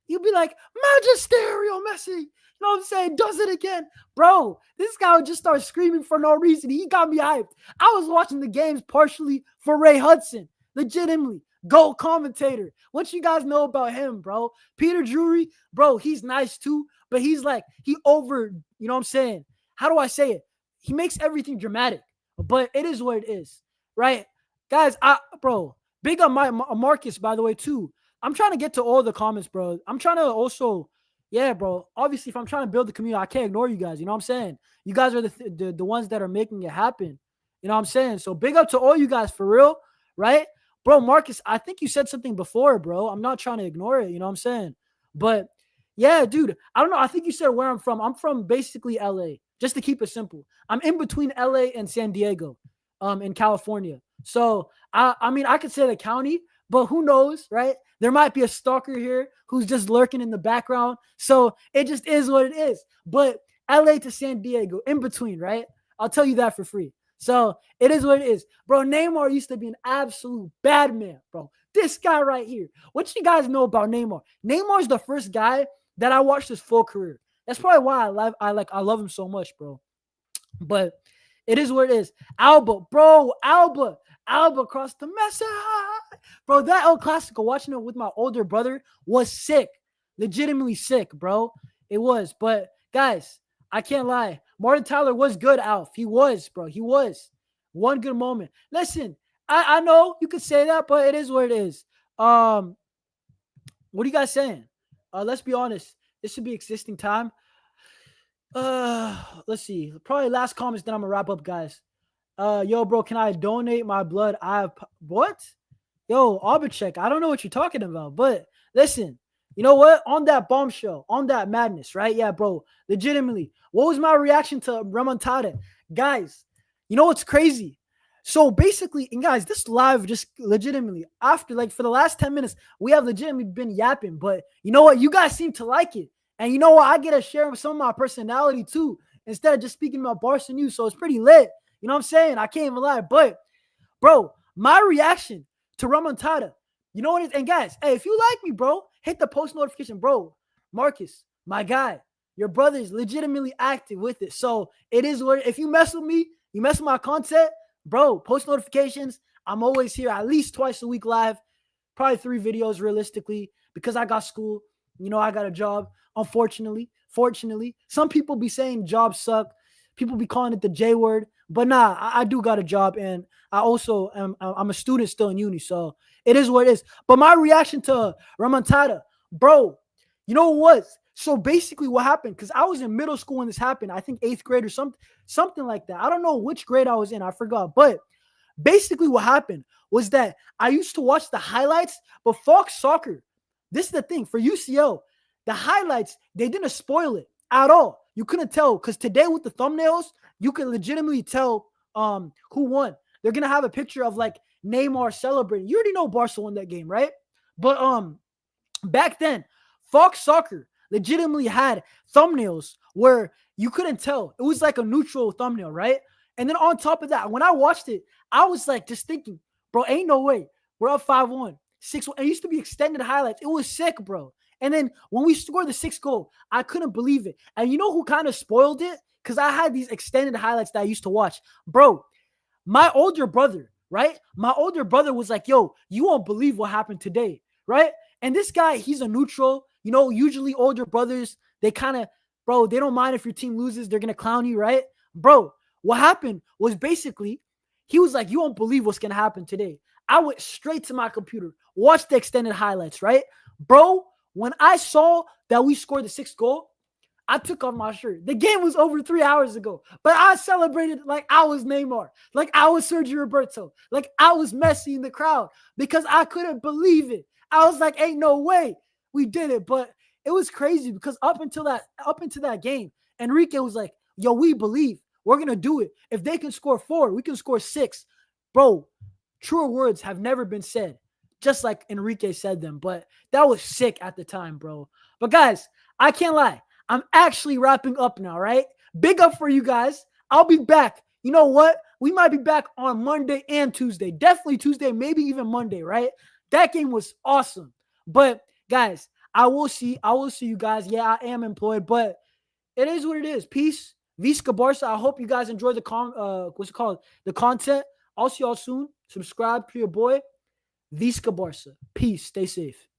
You'll be like, Magisterial Messi. You know what I'm saying? Does it again. Bro, this guy would just start screaming for no reason. He got me hyped. I was watching the games partially for Ray Hudson. Legitimately. GOAT commentator. What you guys know about him, bro? Peter Drury, bro, he's nice too, but he's like, you know what I'm saying? How do I say it? He makes everything dramatic, but it is what it is, right? Guys, bro, big on Marcus, by the way, too. I'm trying to get to all the comments, bro. I'm trying to also, yeah, bro. Obviously, if I'm trying to build the community, I can't ignore you guys. You know what I'm saying? You guys are the ones that are making it happen. You know what I'm saying? So big up to all you guys for real, right? Bro, Marcus, I think you said something before, bro. I'm not trying to ignore it. You know what I'm saying? But yeah, dude, I don't know. I think you said where I'm from. I'm from basically LA, just to keep it simple. I'm in between LA and San Diego, in California. So I mean, I could say the county, but who knows, right? There might be a stalker here who's just lurking in the background. So it just is what it is. But LA to San Diego, in between, right? I'll tell you that for free. So it is what it is. Bro, Neymar used to be an absolute bad man, bro. This guy right here. What you guys know about Neymar? Neymar's the first guy that I watched his full career. That's probably why I love him so much, bro. But it is what it is. Alba crossed the Messi. Bro, that El Clasico, watching it with my older brother was sick. Legitimately sick, bro. It was. But guys, I can't lie. Martin Tyler was good, Alf. He was, bro. He was. One good moment. Listen, I know you could say that, but it is what it is. What are you guys saying? Let's be honest. This should be existing time. Let's see. Probably last comments, then I'm gonna wrap up, guys. Yo, bro, can I donate my blood? What? Yo, Arbitcheck, I don't know what you're talking about, but listen, you know what? On that bombshell, on that madness, right? Yeah, bro. Legitimately, what was my reaction to remontada? Guys, you know what's crazy? So basically, and guys, this live just legitimately, after like for the last 10 minutes, we have legitimately been yapping, but you know what? You guys seem to like it. And you know what? I get to share some of my personality too, instead of just speaking about Barca news. So it's pretty lit. You know what I'm saying? I can't even lie. But, bro, my reaction to remontada, you know what it is? And guys, hey, if you like me, bro, hit the post notification. Bro, Marcus, my guy, your brother is legitimately active with it. So it is what, if you mess with me, you mess with my content, bro, post notifications. I'm always here at least twice a week live, probably 3 videos realistically, because I got school. You know, I got a job. Unfortunately, fortunately, some people be saying jobs suck. People be calling it the J word, but nah, I do got a job, and I also I'm a student still in uni, so it is what it is. But my reaction to remontada, bro, you know what it was? So basically, what happened? Because I was in middle school when this happened. I think 8th grade or something like that. I don't know which grade I was in. I forgot, but basically, what happened was that I used to watch the highlights, but Fox Soccer. This is the thing for UCL. The highlights, they didn't spoil it at all. You couldn't tell, because today with the thumbnails, you can legitimately tell who won. They're gonna have a picture of like Neymar celebrating. You already know Barca won that game, right? But back then, Fox Soccer legitimately had thumbnails where you couldn't tell. It was like a neutral thumbnail, right? And then on top of that, when I watched it, I was like just thinking, bro, ain't no way. We're up 5-1, 6-1. It used to be extended highlights. It was sick, bro. And then when we scored the 6th goal, I couldn't believe it. And you know who kind of spoiled it? Because I had these extended highlights that I used to watch. Bro, my older brother, right? My older brother was like, yo, you won't believe what happened today, right? And this guy, he's a neutral. You know, usually older brothers, they kind of, bro, they don't mind if your team loses. They're going to clown you, right? Bro, what happened was basically, he was like, you won't believe what's going to happen today. I went straight to my computer, watched the extended highlights, right? Bro, when I saw that we scored the 6th goal, I took off my shirt. The game was over 3 hours ago, but I celebrated like I was Neymar, like I was Sergio Roberto, like I was Messi in the crowd, because I couldn't believe it. I was like, ain't no way we did it. But it was crazy because up into that game, Enrique was like, yo, we believe we're going to do it. If they can score 4, we can score 6. Bro, truer words have never been said, just like Enrique said them. But that was sick at the time, bro. But guys, I can't lie. I'm actually wrapping up now, right? Big up for you guys. I'll be back. You know what? We might be back on Monday and Tuesday. Definitely Tuesday, maybe even Monday, right? That game was awesome. But guys, I will see you guys. Yeah, I am employed, but it is what it is. Peace. Visca Barça. I hope you guys enjoy the what's it called? The content. I'll see y'all soon. Subscribe to your boy. Visca Barça. Peace. Stay safe.